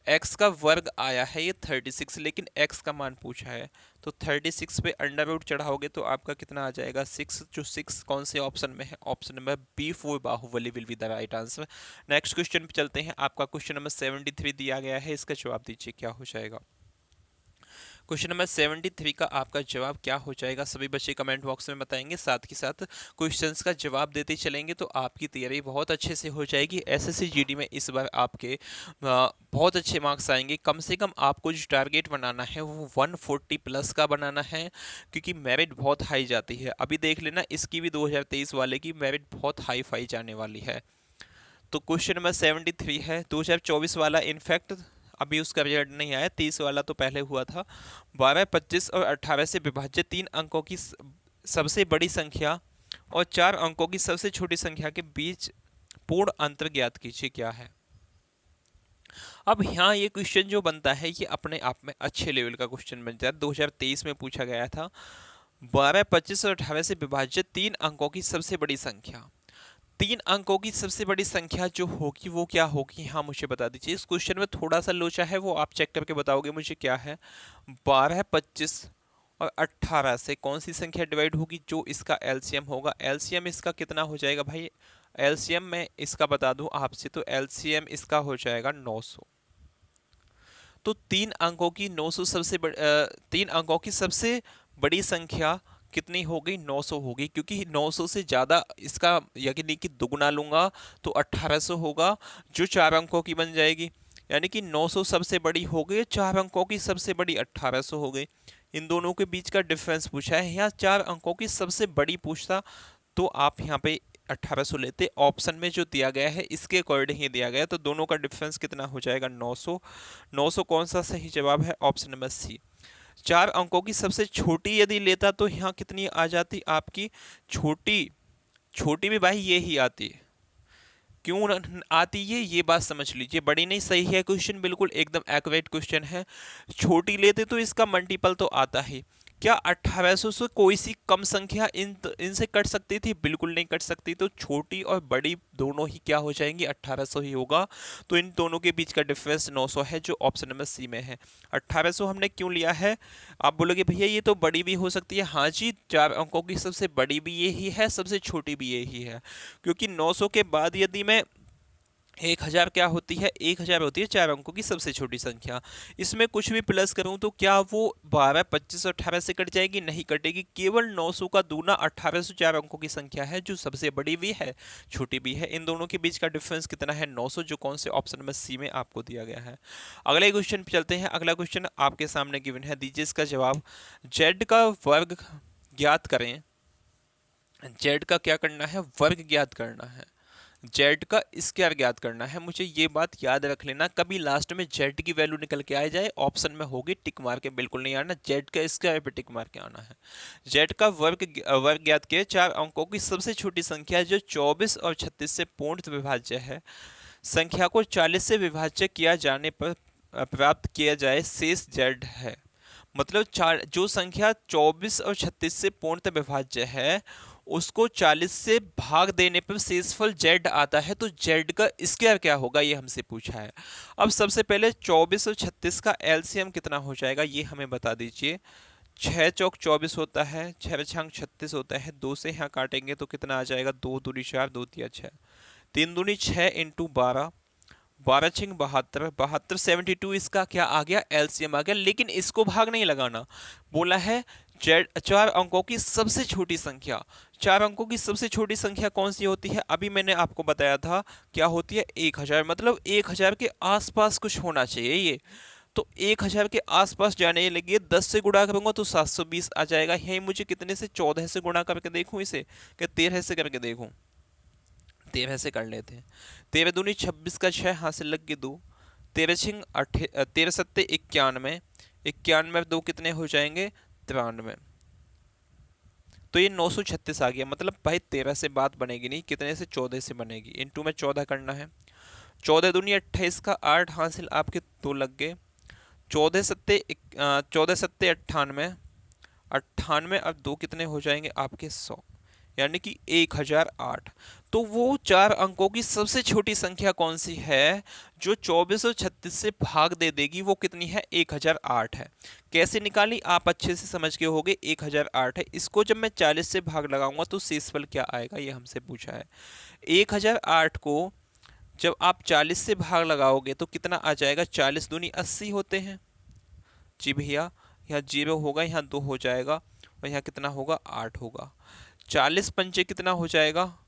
x का वर्ग आया है ये 36, लेकिन x का मान पूछा है, तो 36 पे अंडर रूट चढ़ाओगे तो आपका कितना आ जाएगा 6, जो 6 कौन से ऑप्शन में है, option number B 4 Baahubali will be the right answer. Next question पे चलते हैं। आपका क्वेश्चन नंबर 73 दिया गया है, इसका जवाब दीजिए क्या हो जाएगा। क्वेश्चन नंबर 73 का आपका जवाब क्या हो जाएगा, सभी बच्चे कमेंट बॉक्स में बताएंगे, साथ ही साथ क्वेश्चंस का जवाब देते चलेंगे तो आपकी तैयारी बहुत अच्छे से हो जाएगी। एसएससी जीडी में इस बार आपके बहुत अच्छे मार्क्स आएंगे। कम से कम आपको जो टारगेट बनाना है वो 140 प्लस का बनाना है, क्योंकि मेरिट बहुत हाई जाती है। अभी देख लेना, इसकी भी 2023 वाले की मेरिट बहुत हाई फाई जाने वाली है। तो क्वेश्चन नंबर 73 है, 2024 वाला इनफैक्ट अभी उसका रिजल्ट नहीं आया, 30 वाला तो पहले हुआ था। 12, 25 और 18 से विभाज्य 3 अंकों की सबसे बड़ी संख्या और 4 अंकों की सबसे छोटी संख्या के बीच पूर्ण अंतर ज्ञात कीजिए क्या है। अब यहाँ ये क्वेश्चन जो बनता है ये अपने आप में अच्छे लेवल का क्वेश्चन बन जाता है। 2023 में पूछा गया था 12, 25 और 18 से विभाज्य 3 अंकों की सबसे बड़ी संख्या। 3 अंकों की सबसे बड़ी संख्या जो होगी वो क्या होगी, हाँ मुझे बता दीजिए। इस क्वेश्चन में थोड़ा सा लोचा है, वो आप चेक करके बताओगे मुझे क्या है। 12, 25 और 18 से कौन सी संख्या डिवाइड होगी, जो इसका एलसीएम होगा। एलसीएम इसका कितना हो जाएगा भाई, एलसीएम मैं इसका बता दूं आपसे, तो एलसीएम इसका हो जाएगा 900। तो 3 अंकों की 900 3 अंकों की सबसे बड़ी संख्या कितनी हो गई, 900 हो गई, क्योंकि 900 से ज़्यादा इसका यानी कि दुगना लूंगा तो 1800 होगा, जो 4 अंकों की बन जाएगी। यानी कि 900 सबसे बड़ी हो गई, 4 अंकों की सबसे बड़ी 1800 हो गई। इन दोनों के बीच का डिफरेंस पूछा है, यहाँ 4 अंकों की सबसे बड़ी पूछता तो आप यहाँ पे 1800 लेते। ऑप्शन में जो दिया गया है इसके अकॉर्डिंग ही दिया गया, तो दोनों का डिफरेंस कितना हो जाएगा 900। 900 कौन सा सही जवाब है, ऑप्शन नंबर सी। 4 अंकों की सबसे छोटी यदि लेता तो यहाँ कितनी आ जाती आपकी, छोटी छोटी भी भाई ये ही आती है। क्यों आती है ये बात समझ लीजिए, बड़ी नहीं, सही है क्वेश्चन, बिल्कुल एकदम एक्यूरेट क्वेश्चन है। छोटी लेते तो इसका मल्टीपल तो आता ही। क्या 1800 से कोई सी कम संख्या इनसे कट सकती थी, बिल्कुल नहीं कट सकती। तो छोटी और बड़ी दोनों ही क्या हो जाएंगी, 1800 ही होगा। तो इन दोनों के बीच का डिफरेंस 900 है, जो ऑप्शन नंबर सी में है। 1800 हमने क्यों लिया है, आप बोलोगे भैया ये तो बड़ी भी हो सकती है। हाँ जी, 4 अंकों की सबसे बड़ी भी यही है, सबसे छोटी भी यही है, क्योंकि 900 के बाद यदि मैं 1000 क्या होती है, 1000 होती है 4 अंकों की सबसे छोटी संख्या। इसमें कुछ भी प्लस करूं तो क्या वो 12, 25 और 18 से कट जाएगी, नहीं कटेगी। केवल 900 का दूना 1800 4 अंकों की संख्या है, जो सबसे बड़ी भी है छोटी भी है। इन दोनों के बीच का डिफरेंस कितना है, 900, जो कौन से ऑप्शन नंबर सी में आपको दिया गया है। अगले क्वेश्चन पे चलते हैं। अगला क्वेश्चन आपके सामने गिवन है, दीजिए इसका जवाब। जेड का वर्ग ज्ञात करें। जेड का क्या करना है, वर्ग ज्ञात करना है, जेड का स्क्वायर ज्ञात करना है। मुझे ये बात याद रख लेना, कभी लास्ट में जेड की वैल्यू निकल के आ जाए ऑप्शन में होगी, टिक मार के बिल्कुल नहीं आना, जेड का स्क्वायर पे टिक मार के आना है। जेड का वर्ग ज्ञात किए, 4 अंकों की सबसे छोटी संख्या जो 24 और 36 से पूर्ण विभाज्य है, संख्या को 40 से विभाज्य किया जाने पर प्राप्त किया जाए शेष जेड है। मतलब जो संख्या 24 और 36 से पूर्णतः विभाज्य है, उसको 40 से भाग देने पर शेषफल z आता है, तो z का स्क्वायर क्या होगा ये हमसे पूछा है। अब सबसे पहले 24 और 36 का एलसीएम कितना हो जाएगा ये हमें बता दीजिए। 6 चौक 24 होता है, 6 छंग 36 होता है, 2 से यहाँ काटेंगे तो कितना आ जाएगा, 2 दूनी 4, 2 तिया 6, 3 दूनी 6 इंटू 12, 12 छिंग 72, 72 72, इसका क्या आ गया, एलसीएम आ गया। लेकिन इसको भाग नहीं लगाना, बोला है जेड 4 अंकों की सबसे छोटी संख्या। 4 अंकों की सबसे छोटी संख्या कौन सी होती है, अभी मैंने आपको बताया था क्या होती है, 1000। मतलब 1000 के आसपास कुछ होना चाहिए ये, तो 1000 के आसपास जाने लगे। 10 से गुणा करूंगा तो 720 आ जाएगा। यही मुझे कितने से, 14 से गुणा करके देखूं इसे, क्या 13 से करके देखूं, 13 से कर लेते हैं। 13 दूनी 26 का 6 हाथ से लग के 2, 13 छिंग 13 सत्ते 91, 91 2 कितने हो जाएंगे, 93। तो ये 936 आ गया। मतलब भाई 13 से बात बनेगी नहीं, कितने से, 14 से बनेगी। इनटू में 14 करना है, 14 दूनी 28 का 8 हासिल आपके 2 लग गए। 14 सत्ते 98, 98 और 2 कितने हो जाएंगे आपके 100, यानी कि 1008। तो वो 4 अंकों की सबसे छोटी संख्या कौन सी है जो 2436 से भाग दे देगी, वो कितनी है, 1008 है। कैसे निकाली आप अच्छे से समझ के होगे, 1008 है। इसको जब मैं 40 से भाग लगाऊंगा तो शेषफल क्या आएगा, ये हमसे पूछा है। 1008 को जब आप 40 से भाग लगाओगे तो कितना आ जाएगा, 40 दूनी 80 होते हैं जी भैया। यहाँ 0 होगा, यहाँ 2 हो जाएगा और यहाँ कितना होगा, 8 होगा। 40 पंचे कितना हो जाएगा,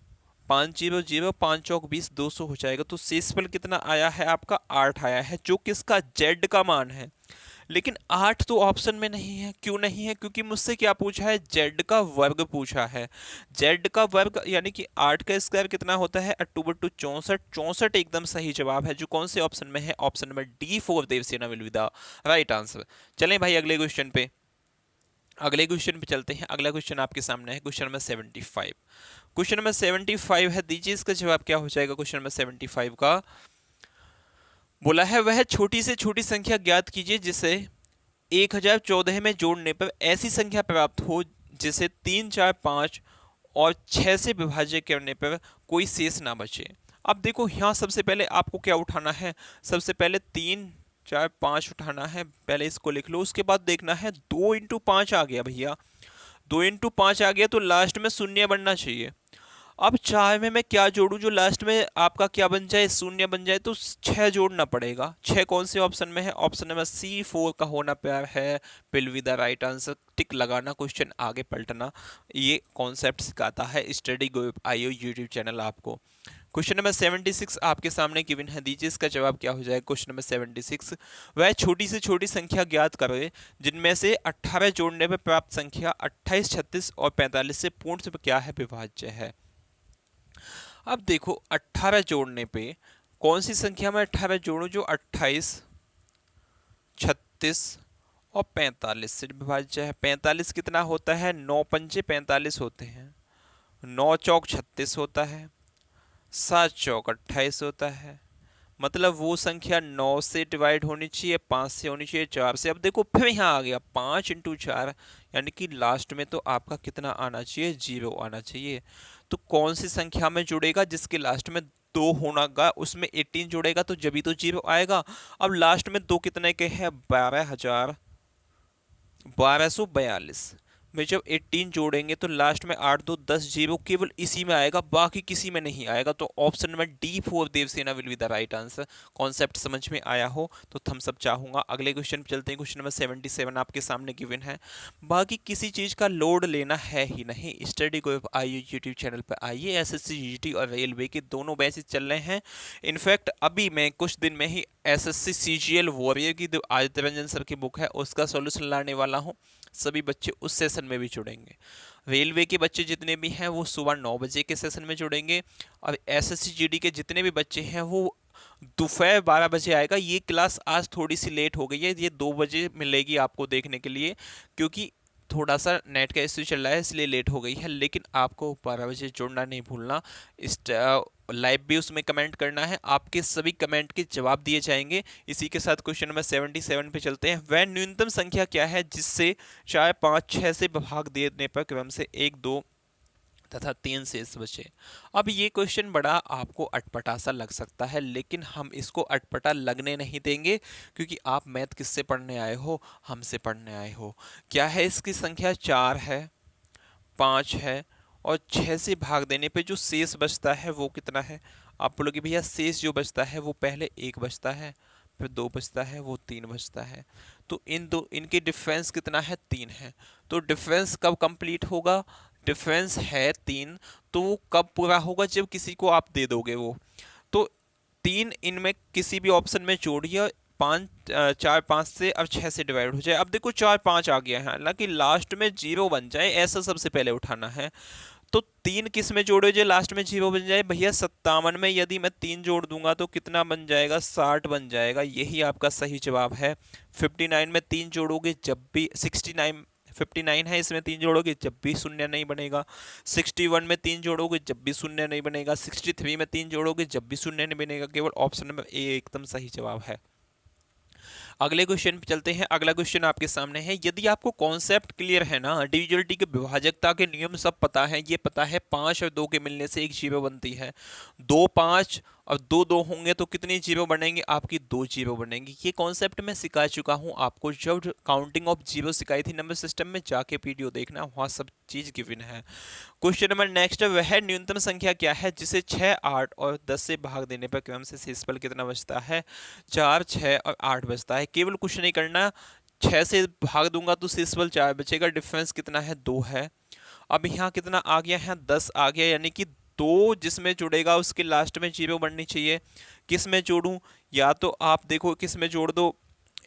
500, 5 चौक 20, 200 हो जाएगा। तो शेषफल कितना आया है आपका, 8 आया है, जो किसका, जेड का मान है। लेकिन 8 तो ऑप्शन में नहीं है। क्यों नहीं है, क्योंकि मुझसे क्या पूछा है, जेड का वर्ग पूछा है। जेड का वर्ग यानी कि 8 का स्क्वायर कितना होता है, 8×2 64। 64 एकदम सही जवाब है, जो कौन से ऑप्शन में है, option number D 4 Devasena will be the right answer. चलें भाई अगले क्वेश्चन पे, अगले क्वेश्चन पे चलते हैं। अगला क्वेश्चन आपके सामने है क्वेश्चन नंबर 75। क्वेश्चन नंबर 75 है, दीजिए इसका जवाब क्या हो जाएगा। क्वेश्चन नंबर 75 का बोला है, वह छोटी से छोटी संख्या ज्ञात कीजिए जिसे 1014 में जोड़ने पर ऐसी संख्या प्राप्त हो जिसे 3, 4, 5 और 6 से विभाज्य करने पर कोई शेष ना बचे। अब देखो यहाँ सबसे पहले आपको क्या उठाना है, सबसे पहले 3, 4, 5 उठाना है, पहले इसको लिख लो। उसके बाद देखना है 2×5 आ गया भैया, 2×5 आ गया तो लास्ट में शून्य बनना चाहिए। अब 4 में मैं क्या जोड़ूं जो लास्ट में आपका क्या बन जाए, शून्य बन जाए, तो 6 जोड़ना पड़ेगा। 6 कौन से ऑप्शन में है, ऑप्शन नंबर सी 4 का होना प्यार है, will be the right answer. Tick लगाना, क्वेश्चन आगे पलटना, ये कॉन्सेप्ट सिखाता है study group IO YouTube channel आपको। क्वेश्चन नंबर 76 आपके सामने गिवन है, दीजिए इसका जवाब क्या हो जाएगा। क्वेश्चन नंबर 76, वह छोटी से छोटी संख्या ज्ञात करे जिनमें से 18 जोड़ने पर प्राप्त संख्या 28, 36 और 45 से पूर्ण से क्या है, विभाज्य है। अब देखो 18 जोड़ने पे कौन सी संख्या में 18 जोड़ूं जो 28, 36 और 45 से विभाज्य है। 45 कितना होता है, 9 पंजे 45 होते हैं, 9 चौक 36 होता है, 7 चौक 28 होता है। मतलब वो संख्या 9 से डिवाइड होनी चाहिए, 5 से होनी चाहिए, 4 से। अब देखो फिर यहाँ आ गया 5×4, यानी कि लास्ट में तो आपका कितना आना चाहिए, 0 आना चाहिए। तो कौन सी संख्या में जुड़ेगा, जिसके लास्ट में 2 होगा उसमें 18 जुड़ेगा तो जब भी तो 0 आएगा। अब लास्ट में 2 कितने के हैं, 12,1242 में जब 18 जोड़ेंगे तो लास्ट में 8, 2, 10, 0 केवल इसी में आएगा, बाकी किसी में नहीं आएगा। तो option number D 4 Devasena will be the right answer. Concept समझ में आया हो तो थम्स अप चाहूंगा। अगले क्वेश्चन पे चलते हैं। क्वेश्चन नंबर 77 आपके सामने गिवन है, बाकी किसी चीज का लोड लेना है ही नहीं। स्टडी ग्रुप आइए यूट्यूब चैनल पर आइए, एसएससी जीटी और रेलवे के दोनों बैचेस चल रहे हैं। इनफैक्ट अभी मैं कुछ दिन में ही एसएससी सीजीएल वॉरियर की जो आदित्य रंजन सर की बुक है उसका सॉल्यूशन लाने वाला हूँ। सभी बच्चे उस सेशन में भी जुड़ेंगे। रेलवे के बच्चे जितने भी हैं वो सुबह 9 बजे के सेशन में जुड़ेंगे, और एसएससी जीडी के जितने भी बच्चे हैं वो दोपहर 12 बजे आएगा। ये क्लास आज थोड़ी सी लेट हो गई है, ये 2 बजे मिलेगी आपको देखने के लिए, क्योंकि थोड़ा सा नेट का इश्यू चल रहा है इसलिए लेट हो गई है। लेकिन आपको 12 बजे जुड़ना नहीं भूलना। इस लाइव भी उसमें कमेंट करना है, आपके सभी कमेंट के जवाब दिए जाएंगे। इसी के साथ क्वेश्चन नंबर 77 पे चलते हैं। वह न्यूनतम संख्या क्या है जिससे 4, 5, 6 से भाग देने पर क्रम से 1, 2 तथा 3 शेष बचे। अब ये क्वेश्चन बड़ा आपको अटपटा सा लग सकता है, लेकिन हम इसको अटपटा लगने नहीं देंगे, क्योंकि आप मैथ किससे पढ़ने आए हो, हमसे पढ़ने आए हो। क्या है इसकी संख्या, 4 है, 5 है और 6 से भाग देने पे जो शेष बचता है वो कितना है। आप बोलोगे भैया शेष जो बचता है वो पहले 1 बचता है, फिर 2 बचता है, वो 3 बचता है। तो इनके डिफरेंस कितना है, 3 है। तो डिफरेंस कब कंप्लीट होगा, डिफरेंस है 3, तो वो कब पूरा होगा, जब किसी को आप दे दोगे वो। तो 3 इनमें किसी भी ऑप्शन में जोड़िए, 4, 5 से और 6 से डिवाइड हो जाए। अब देखो 4, 5 आ गया है, हालांकि लास्ट में 0 बन जाए ऐसा सबसे पहले उठाना है। तो 3 किस में जोड़े जो लास्ट में 0 बन जाए, भैया 57 में यदि मैं 3 जोड़ दूंगा तो कितना बन जाएगा, 60 बन जाएगा। यही आपका सही जवाब है। 59 में 3 जोड़ोगे जब भी 69 59 है, इसमें 3 जोड़ोगे जब भी शून्य नहीं बनेगा। 61 में 3 जोड़ोगे जब भी शून्य नहीं बनेगा। 63 में 3 जोड़ोगे जब भी शून्य नहीं बनेगा। केवल ऑप्शन नंबर ए एकदम सही जवाब है। अगले क्वेश्चन पे चलते हैं। अगला क्वेश्चन आपके सामने है, यदि आपको कॉन्सेप्ट क्लियर है ना, डिविजिबिलिटी के विभाजकता के नियम सब पता है, ये पता है 5 और 2 के मिलने से एक जीरो बनती है, 2 5 और 2 2 होंगे तो कितनी जीरो बनेंगे, आपकी 2 जीरो बनेंगी। ये कॉन्सेप्ट मैं सिखा चुका हूँ आपको, जब काउंटिंग ऑफ जीरो सिखाई थी नंबर सिस्टम में, जाके वीडियो देखना, वहाँ सब चीज गिवन है। क्वेश्चन नंबर नेक्स्ट, वह न्यूनतम संख्या क्या है जिसे 6 8 और 10 से भाग देने पर क्रम से शेषफल कितना बचता है, 4 6 और 8 बचता है। केवल कुछ नहीं करना, 6 से भाग दूंगा तो शेषफल 4 बचेगा, डिफरेंस कितना है, 2 है। अब यहाँ कितना आ गया है, 10 आ गया, यानी कि 2 जिसमें जुड़ेगा उसके लास्ट में जीरो बननी चाहिए। किस में जोड़ूं, या तो आप देखो किस में जोड़ दो,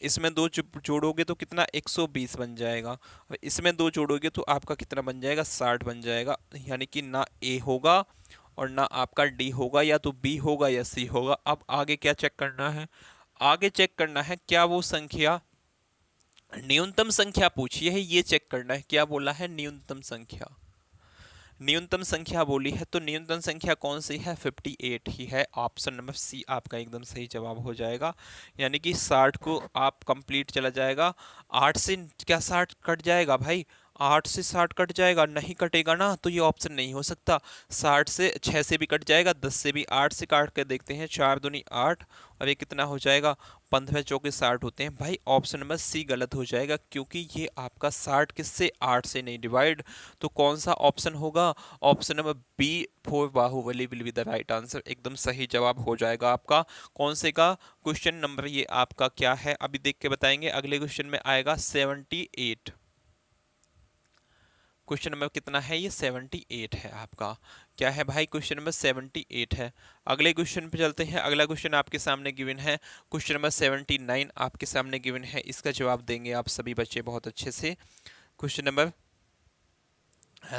इसमें 2 जोड़ोगे तो कितना 120 बन जाएगा, और इसमें 2 जोड़ोगे तो आपका कितना बन जाएगा, 60 बन जाएगा। यानी कि ना ए होगा और ना आपका डी होगा, या तो बी होगा या सी होगा। अब आगे क्या चेक करना है, आगे चेक करना है क्या वो संख्या न्यूनतम संख्या पूछी है, ये चेक करना है। क्या बोला है, न्यूनतम संख्या, न्यूनतम संख्या बोली है, तो न्यूनतम संख्या कौन सी है, 58 ही है। ऑप्शन नंबर सी आपका एकदम सही जवाब हो जाएगा। यानी कि 60 को आप कंप्लीट चला जाएगा, 8 से क्या 60 कट जाएगा भाई, 8 से 60 कट जाएगा, नहीं कटेगा ना, तो ये ऑप्शन नहीं हो सकता। 60 से 6 से भी कट जाएगा, 10 से भी, 8 से काट कर देखते हैं, 4 दूनी 8 और ये कितना हो जाएगा, 15 चौके 60 होते हैं। भाई ऑप्शन नंबर सी गलत हो जाएगा, क्योंकि ये आपका 60 किससे, 8 से नहीं डिवाइड। तो कौन सा ऑप्शन होगा, option number B 4 Baahubali will be the right answer, एकदम सही जवाब हो जाएगा आपका। कौन से का क्वेश्चन नंबर ये आपका क्या है, अभी देख के बताएंगे। अगले क्वेश्चन में आएगा 78, क्वेश्चन नंबर कितना है ये, 78 है आपका। क्या है भाई, क्वेश्चन नंबर 78 है। अगले क्वेश्चन पे चलते हैं। अगला क्वेश्चन आपके सामने गिवन है, क्वेश्चन नंबर 79 आपके सामने गिवन है, इसका जवाब देंगे आप सभी बच्चे बहुत अच्छे से। क्वेश्चन नंबर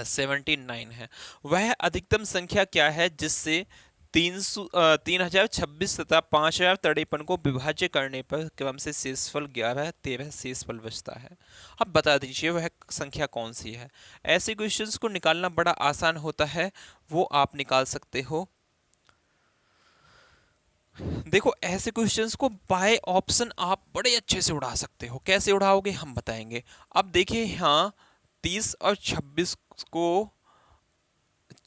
79 है, वह अधिकतम संख्या क्या है जिससे 3026 तथा 5053 को विभाज्य करने पर क्रम से शेषफल 11 13 शेषफल बचता है। अब बता दीजिए वह संख्या कौन सी है। ऐसे क्वेश्चंस को निकालना बड़ा आसान होता है, वो आप निकाल सकते हो। देखो ऐसे क्वेश्चंस को बाय ऑप्शन आप बड़े अच्छे से उड़ा सकते हो, कैसे उड़ाओगे हम बताएंगे। अब देखिए यहाँ 30 और 26 को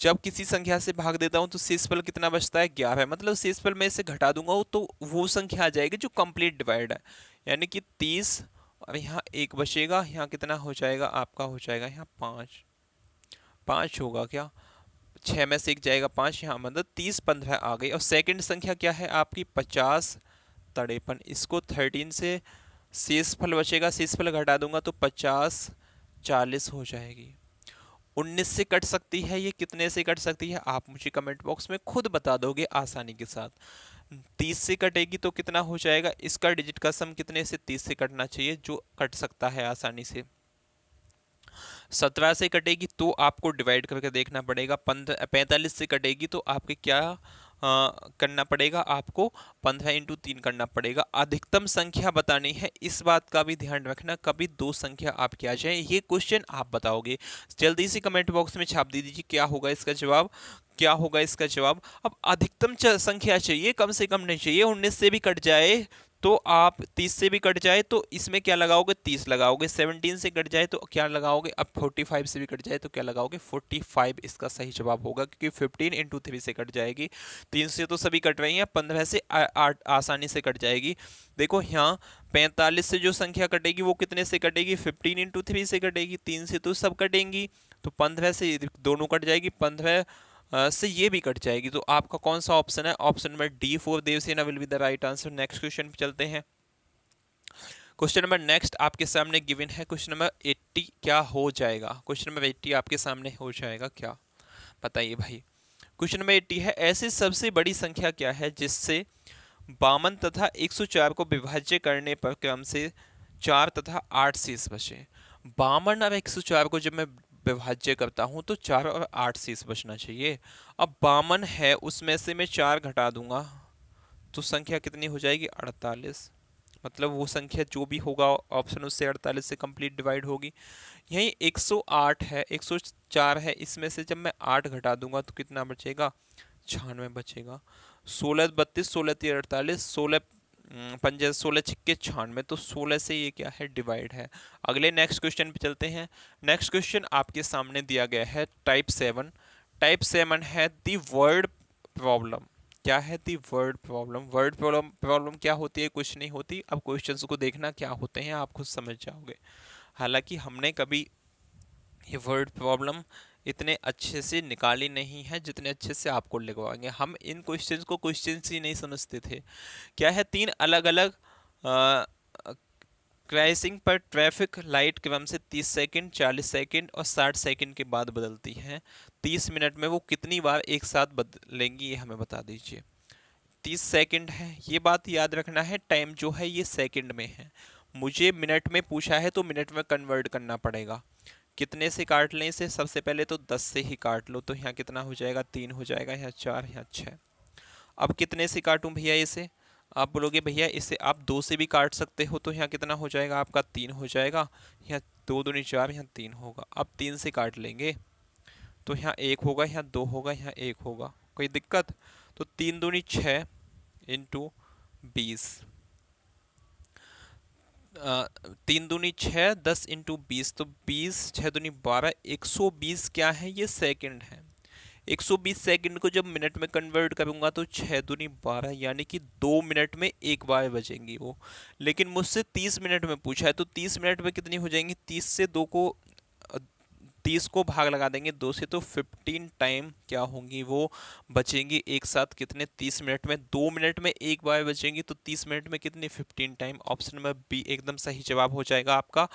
जब किसी संख्या से भाग देता हूं तो शेषफल कितना बचता है, 11। मतलब शेषफल में से घटा दूंगा तो वो संख्या आ जाएगी जो कंप्लीट डिवाइड है, यानी कि 30 और यहाँ 1 बचेगा, यहाँ कितना हो जाएगा आपका, हो जाएगा यहाँ 5 5 होगा क्या, 6 में से 1 जाएगा 5, यहाँ मतलब 30 15 आ गई। और सेकंड संख्या क्या है आपकी, 50 53, इसको 13 से शेषफल बचेगा, शेषफल घटा दूंगा तो 50 40 हो जाएगी। 19 से कट सकती है, ये कितने से कट सकती है आप मुझे कमेंट बॉक्स में खुद बता दोगे आसानी के साथ। 30 से कटेगी तो कितना हो जाएगा, इसका डिजिट का सम कितने से 30 से कटना चाहिए, जो कट सकता है आसानी से। 17 से कटेगी तो आपको डिवाइड करके देखना पड़ेगा। 45 से कटेगी तो आपके क्या करना पड़ेगा, आपको 15 इंटू 3 करना पड़ेगा। अधिकतम संख्या बतानी है, इस बात का भी ध्यान रखना, कभी दो संख्या आपके आ जाए, ये क्वेश्चन आप बताओगे। जल्दी से कमेंट बॉक्स में छाप दीजिए क्या होगा इसका जवाब, क्या होगा इसका जवाब। अब अधिकतम संख्या चाहिए, कम से कम नहीं चाहिए। 19 से भी कट जाए तो आप 30 से भी कट जाए तो इसमें क्या लगाओगे, 30 लगाओगे। 17 से कट जाए तो क्या लगाओगे, अब 45 से भी कट जाए तो क्या लगाओगे, 45 इसका सही जवाब होगा, क्योंकि 15 इंटू 3 से कट जाएगी। 3 से तो सभी कट रही हैं, 15 से 8 आसानी से कट जाएगी। देखो यहाँ 45 से जो संख्या कटेगी वो कितने से कटेगी, 15 इंटू 3 से कटेगी। 3 से तो सब कटेंगी, तो 15 से दोनों कट जाएगी, 15 से ये भी कट जाएगी। तो आपका कौन सा ऑप्शन है, option number D 4 Devasena will be the right answer. Next question पे चलते हैं। क्वेश्चन नंबर नेक्स्ट आपके सामने गिवन है, क्वेश्चन नंबर 80 क्या हो जाएगा, क्वेश्चन नंबर 80 आपके सामने हो जाएगा क्या, बताइए भाई। क्वेश्चन नंबर 80 है, ऐसी सबसे बड़ी संख्या क्या है जिससे 52 तथा 104 को विभाज्य करने पर क्रम से 4 तथा 8 शेष बचे। 52 और 104 को जब मैं विभाज्य करता हूं तो 4 और 8 शेष बचना चाहिए। अब 52 है, उसमें से मैं 4 घटा दूंगा तो संख्या कितनी हो जाएगी, 48। मतलब वो संख्या जो भी होगा ऑप्शन उससे 48 से कंप्लीट डिवाइड होगी। यही 108 है, 104 है, इसमें से जब मैं 8 घटा दूंगा तो कितना बचेगा, 96 बचेगा। 16 32, 16 3 48, 16 पंजे 16 छिक्के 96, तो 16 से ये क्या है, डिवाइड है। अगले नेक्स्ट क्वेश्चन पे चलते हैं। नेक्स्ट क्वेश्चन आपके सामने दिया गया है टाइप 7। टाइप 7 है दी वर्ड प्रॉब्लम। क्या है the word problem? Word problem problem क्या होती है? कुछ नहीं होती। अब क्वेश्चंस को देखना क्या होते हैं आप खुद समझ जाओगे। हालांकि हमने कभी ये वर्ड प्रॉब्लम इतने अच्छे से निकाली नहीं है जितने अच्छे से आपको लिखवाएंगे। हम इन क्वेश्चंस को क्वेश्चंस ही नहीं समझते थे। क्या है, 3 अलग अलग क्रॉसिंग पर ट्रैफिक लाइट क्रम से 30 सेकंड, 40 सेकंड और 60 सेकंड के बाद बदलती हैं। 30 मिनट में वो कितनी बार एक साथ बदलेंगी, ये हमें बता दीजिए। 30 सेकंड है, ये बात याद रखना है। टाइम जो है ये सेकंड में है, मुझे मिनट में पूछा है तो मिनट में कन्वर्ट करना पड़ेगा। कितने से काट लें इसे? सबसे पहले तो 10 से ही काट लो, तो यहाँ कितना हो जाएगा, 3 हो जाएगा, यहाँ 4, यहाँ 6। अब कितने से काटूं भैया इसे? आप बोलोगे भैया इसे आप 2 से भी काट सकते हो, तो यहाँ कितना हो जाएगा आपका, 3 हो जाएगा। यहाँ 2 दूनी 4, यहाँ 3 होगा। अब 3 से काट लेंगे तो यहाँ 1 होगा, यहाँ 2 होगा, यहाँ 1 होगा। कोई दिक्कत? तो 3 दूनी 6 इंटू 20, 3 दूनी 6, 10 इंटू 20, तो 20, 6 दूनी 12, 120 क्या है, ये सेकंड है। 120 सेकंड को जब मिनट में कन्वर्ट करूंगा तो 6 दूनी 12, यानी कि 2 मिनट में एक बार बचेंगी वो। लेकिन मुझसे 30 मिनट में पूछा है, तो 30 मिनट में कितनी हो जाएंगी? 30 से 2 को 30 को भाग लगा देंगे 2 से, तो 15 टाइम क्या होंगी, वो बचेंगी एक साथ। कितने? 30 मिनट में 2 मिनट में एक बार बचेंगी, तो 30 मिनट में कितनी? 15 टाइम। ऑप्शन नंबर बी एकदम सही जवाब हो जाएगा आपका।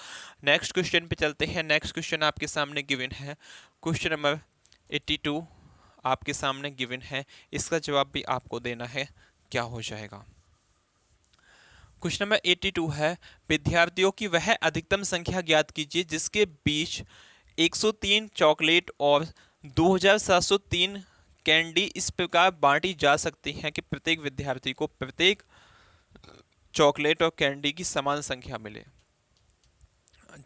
नेक्स्ट क्वेश्चन पे चलते हैं। नेक्स्ट क्वेश्चन आपके सामने गिवन है, क्वेश्चन नंबर 82 आपके सामने गिवन है। इसका जवाब भी आपको देना है, क्या हो जाएगा। क्वेश्चन नंबर 82 है, विद्यार्थियों की वह अधिकतम संख्या ज्ञात कीजिए जिसके बीच 103 चॉकलेट और 2703 कैंडी इस प्रकार बांटी जा सकती हैं कि प्रत्येक विद्यार्थी को प्रत्येक चॉकलेट और कैंडी की समान संख्या मिले।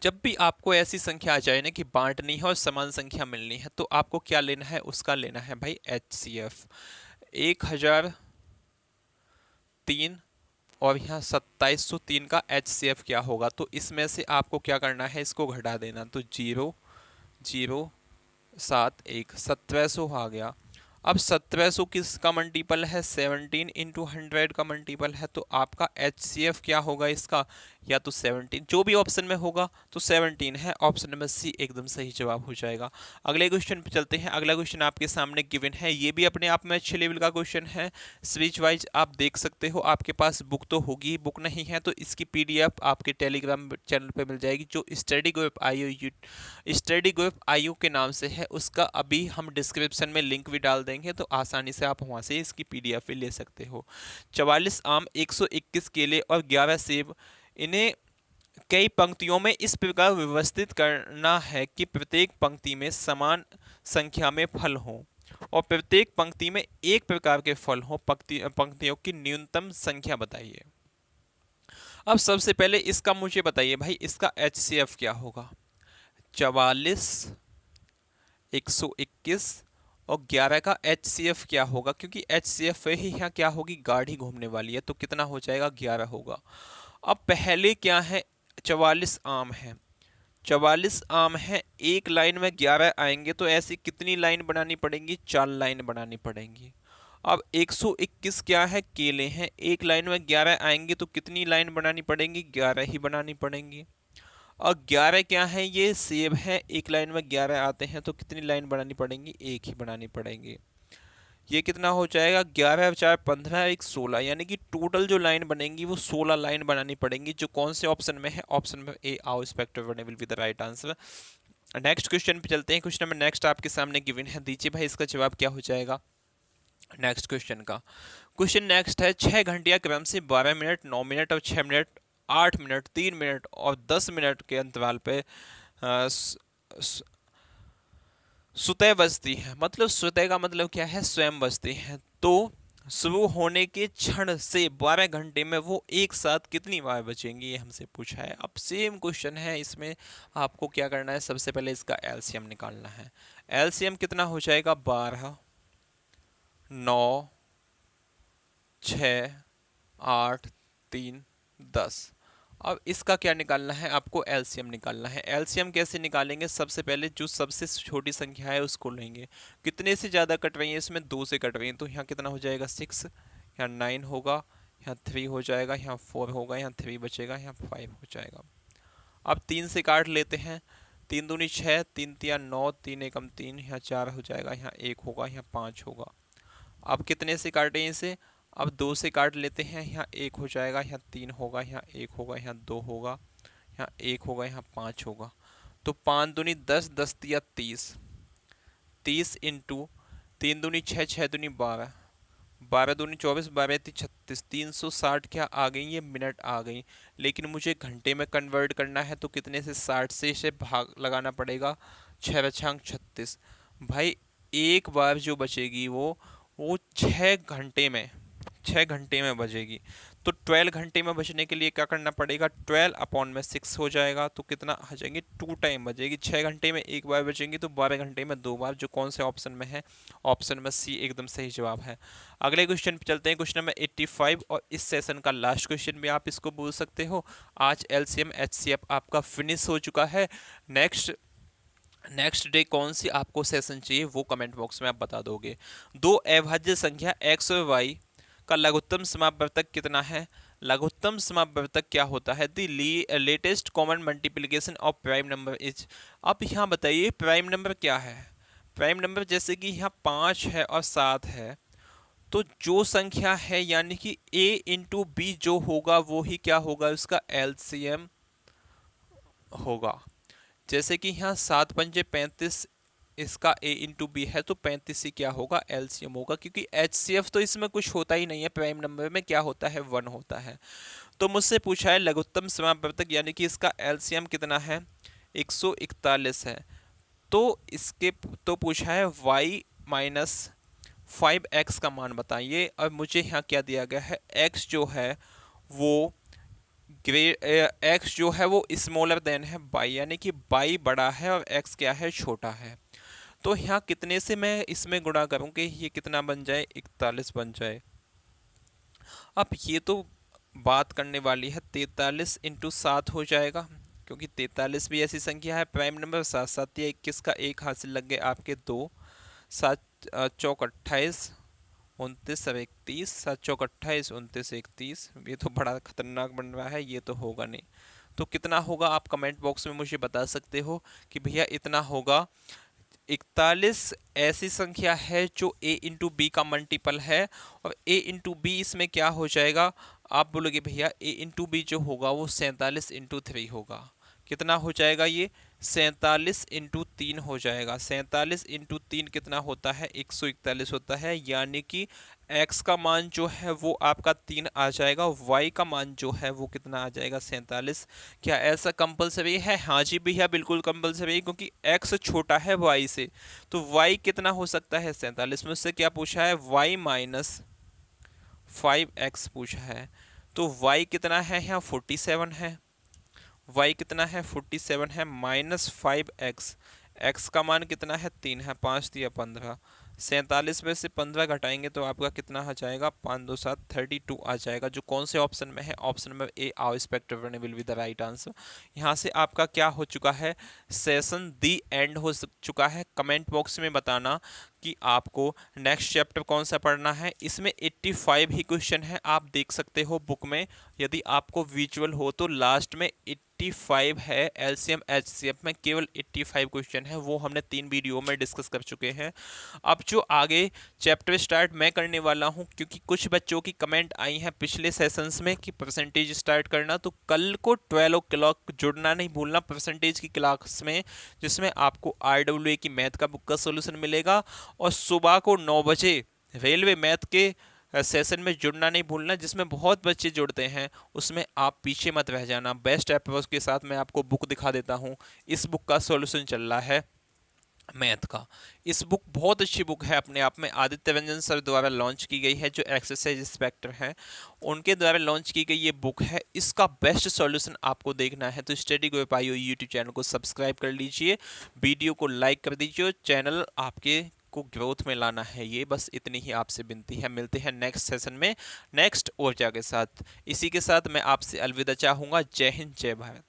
जब भी आपको ऐसी संख्या आ जाए ना कि बांटनी है और समान संख्या मिलनी है, तो आपको क्या लेना है? उसका लेना है भाई HCF। 1003 और यहाँ 2703 का HCF क्या होगा? तो इसमें से आपको क्या करना है, इसको घटा देना। तो 0 0 7 1, 1700 आ गया। अब 1700 किसका मल्टीपल है? 17 इंटू 100 का मल्टीपल है। तो आपका HCF क्या होगा इसका? या तो 17, जो भी ऑप्शन में होगा तो 17 है। ऑप्शन नंबर सी एकदम सही जवाब हो जाएगा। अगले क्वेश्चन पे चलते हैं। अगला क्वेश्चन आपके सामने गिवन है, ये भी अपने आप में अच्छे लेवल का क्वेश्चन है। सीरीज वाइज आप देख सकते हो, आपके पास बुक तो होगी, बुक नहीं है तो इसकी PDF आपके टेलीग्राम चैनल पे मिल जाएगी, जो स्टडी ग्रुप IU के नाम से है। उसका अभी हम डिस्क्रिप्शन में लिंक भी डाल देंगे, तो आसानी से आप वहाँ से इसकी PDF भी ले सकते हो। 44 आम, 121 केले और 11 सेब, इन्हें कई पंक्तियों में इस प्रकार व्यवस्थित करना है कि प्रत्येक पंक्ति में समान संख्या में फल हों और प्रत्येक पंक्ति में एक प्रकार के फल हों। पंक्तियों की न्यूनतम संख्या बताइए। अब सबसे पहले इसका मुझे बताइए भाई, इसका HCF क्या होगा? 44, 121 और 11 का HCF क्या होगा? क्योंकि HCF ही यहाँ क्या होगी, गाढ़ी घूमने वाली है, तो कितना हो जाएगा? 11 होगा। अब पहले क्या है, 44 आम है, 44 आम है, एक लाइन में 11 आएंगे, तो ऐसी कितनी लाइन बनानी पड़ेंगी? 4 लाइन बनानी पड़ेंगी। अब 121 क्या है, केले हैं, एक लाइन में 11 आएंगे, तो कितनी लाइन बनानी पड़ेंगी? 11 ही बनानी पड़ेंगी। और 11 क्या है, ये सेब है, एक लाइन में 11 आते हैं, तो कितनी लाइन बनानी पड़ेंगी? एक ही बनानी पड़ेंगी। ये कितना हो जाएगा? 11 और 4 15, 1 16, यानी कि टोटल जो लाइन बनेंगी वो 16 लाइन बनानी पड़ेंगी, जो कौन से ऑप्शन में है? ऑप्शन में A, our spectre one will be the right answer. Next question पे चलते हैं। क्वेश्चन नंबर नेक्स्ट आपके सामने गिवन है, दीजिए भाई इसका जवाब क्या हो जाएगा नेक्स्ट क्वेश्चन का। क्वेश्चन नेक्स्ट है, 6 घंटिया क्रम से 12 मिनट, 9 मिनट और 6 मिनट, 8 मिनट, 3 मिनट और 10 मिनट के अंतराल पे स्वतः बजती है। मतलब स्वतः का मतलब क्या है? स्वयं बजती है। तो शुरू होने के क्षण से 12 घंटे में वो एक साथ कितनी बार बचेंगी, ये हमसे पूछा है। अब सेम क्वेश्चन है, इसमें आपको क्या करना है, सबसे पहले इसका एलसीएम निकालना है। एलसीएम कितना हो जाएगा, 12, 9, 6, 8, 3, 10। अब इसका क्या निकालना है, आपको एलसीएम निकालना है। एलसीएम कैसे निकालेंगे, सबसे पहले जो सबसे छोटी संख्या है उसको लेंगे। कितने से ज़्यादा कट रही है, इसमें 2 से कट रही है, तो यहाँ कितना हो जाएगा 6, यहाँ 9 होगा, यहाँ 3 हो जाएगा, यहाँ 4 होगा, यहाँ 3 बचेगा, यहाँ 5 हो जाएगा। अब 3 से काट लेते हैं, 3 दूनी 6, 3 तिया 9, 3 एकम 3, यहाँ 4 हो जाएगा, यहाँ 1 होगा, यहाँ 5 होगा। अब कितने से काटें इसे, अब 2 से काट लेते हैं, यहाँ 1 हो जाएगा, यहाँ 3 होगा, यहाँ 1 होगा, यहाँ 2 होगा, यहाँ 1 होगा, यहाँ 5 होगा। तो 5 दूनी 10, 10 तिया 30, 30 इंटू 3 दूनी 6, 6 दूनी 12, 12 दूनी 24, 12 ती 36, 360 क्या आ गई, ये मिनट आ गई। लेकिन मुझे घंटे में कन्वर्ट करना है, तो कितने से 60 से इसे भाग लगाना पड़ेगा, 6 बछांग 36। भाई एक बार जो बचेगी वो 6 घंटे में बचेगी। तो 12 घंटे में बचने के लिए क्या करना पड़ेगा, 12/6 हो जाएगा, तो कितना आ जाएंगे, 2 टाइम बचेगी। 6 घंटे में एक बार बचेंगी, तो 12 घंटे में 2 बार, जो कौन से ऑप्शन में है, ऑप्शन में सी एकदम सही जवाब है। अगले क्वेश्चन पे चलते हैं, क्वेश्चन नंबर 85, और इस सेशन का लास्ट क्वेश्चन भी आप इसको बोल सकते हो। आज एलसीएम एचसीएफ आपका फिनिश हो चुका है। नेक्स्ट डे कौन सी आपको सेशन चाहिए, वो कमेंट बॉक्स में आप बता दोगे। दो अभाज्य संख्या एक्स और वाई का लघुत्तम समापवर्तक कितना है। लघुत्तम समापवर्तक क्या होता है, the latest common multiplication of prime number is. अब यहाँ बताइए प्राइम नंबर क्या है। प्राइम नंबर जैसे कि यहाँ 5 है और 7 है, तो जो संख्या है यानी कि a इंटू बी जो होगा वो ही क्या होगा, उसका एलसीएम होगा। जैसे कि यहाँ 7 पंजे 35, इसका a इंटू बी है, तो 35 ही क्या होगा, एलसीएम होगा, क्योंकि एचसीएफ तो इसमें कुछ होता ही नहीं है। प्राइम नंबर में क्या होता है, 1 होता है। तो मुझसे पूछा है लघुत्तम समापवर्तक यानी कि इसका एलसीएम कितना है, 141 है। तो इसके तो पूछा है y माइनस 5x का मान बताइए। और मुझे यहाँ क्या दिया गया है, x जो है वो x जो है वो स्मॉलर देन है y, यानी कि y बड़ा है और x क्या है, छोटा है। तो यहाँ कितने से मैं इसमें गुणा करूँ कि ये कितना बन जाए, 41 बन जाए। अब ये तो बात करने वाली है, 43 इंटू 7 हो जाएगा, क्योंकि 43 भी ऐसी संख्या है प्राइम नंबर। 7 7 या 21 का 1 हासिल लग गए आपके 2, 7 चौक 28, 29 और 31, 7 चौक 28, 29 31। ये तो बड़ा खतरनाक बन रहा है, ये तो होगा नहीं। तो कितना होगा, आप कमेंट बॉक्स में मुझे बता सकते हो कि भैया इतना होगा। 41 ऐसी संख्या है जो a इंटू बी का मल्टीपल है, और a इंटू बी इसमें क्या हो जाएगा, आप बोलोगे भैया a इंटू बी जो होगा वो 47 इंटू 3 होगा। कितना हो जाएगा, ये 47 इंटू 3 हो जाएगा। 47 इंटू 3 कितना होता है, 141 होता है, यानी कि x का मान जो है वो आपका 3 आ जाएगा, y का मान जो है वो कितना आ जाएगा, 47। क्या ऐसा कंपलसरी है, हाँ जी भैया बिल्कुल कंपलसरी है, क्योंकि x छोटा है y से, तो y कितना हो सकता है, 47। में उससे क्या पूछा है, y माइनस 5x पूछा है, तो y कितना है, यहाँ 47 है, y कितना है, 47 है, माइनस 5x, x का मान कितना है, 3 है, 5 दिया 15, 47 में से 15 घटाएंगे तो आपका कितना आ जाएगा, 5 2 7 32 आ जाएगा, जो कौन से ऑप्शन में है, option number A our spectrum will be the right answer. यहाँ से आपका क्या हो चुका है, सेशन दी एंड हो चुका है। कमेंट बॉक्स में बताना कि आपको नेक्स्ट चैप्टर कौन सा पढ़ना है। इसमें 85 ही क्वेश्चन है, आप देख सकते हो बुक में। यदि आपको विजुअल हो तो लास्ट में 85 है, एलसीएम एचसीएफ में केवल 85 क्वेश्चन है, वो हमने 3 वीडियो में डिस्कस कर चुके हैं। अब जो आगे चैप्टर स्टार्ट मैं करने वाला हूं, क्योंकि कुछ बच्चों की कमेंट आई हैं पिछले सेशंस में कि परसेंटेज स्टार्ट करना, तो कल को 12 o'clock जुड़ना नहीं भूलना परसेंटेज की क्लास में, जिसमें आपको RWA की मैथ का बुक का सोल्यूशन मिलेगा, और सुबह को 9 बजे रेलवे मैथ के सेशन में जुड़ना नहीं भूलना, जिसमें बहुत बच्चे जुड़ते हैं, उसमें आप पीछे मत रह जाना। बेस्ट अप्रोच के साथ मैं आपको बुक दिखा देता हूँ, इस बुक का सॉल्यूशन चल रहा है। मैथ का। इस बुक बहुत अच्छी बुक है अपने आप में, आदित्य रंजन सर द्वारा लॉन्च की गई है, जो एक्सरसाइज इंस्पेक्टर हैं उनके द्वारा लॉन्च की गई ये बुक है। इसका बेस्ट सॉल्यूशन आपको देखना है तो study group IO YouTube channel को सब्सक्राइब कर लीजिए, वीडियो को लाइक कर दीजिए, और चैनल आपके को ग्रोथ में लाना है, ये बस इतनी ही आपसे विनती है। मिलते हैं नेक्स्ट सेशन में नेक्स्ट ऊर्जा के साथ। इसी के साथ मैं आपसे अलविदा चाहूंगा। जय हिंद, जय भारत।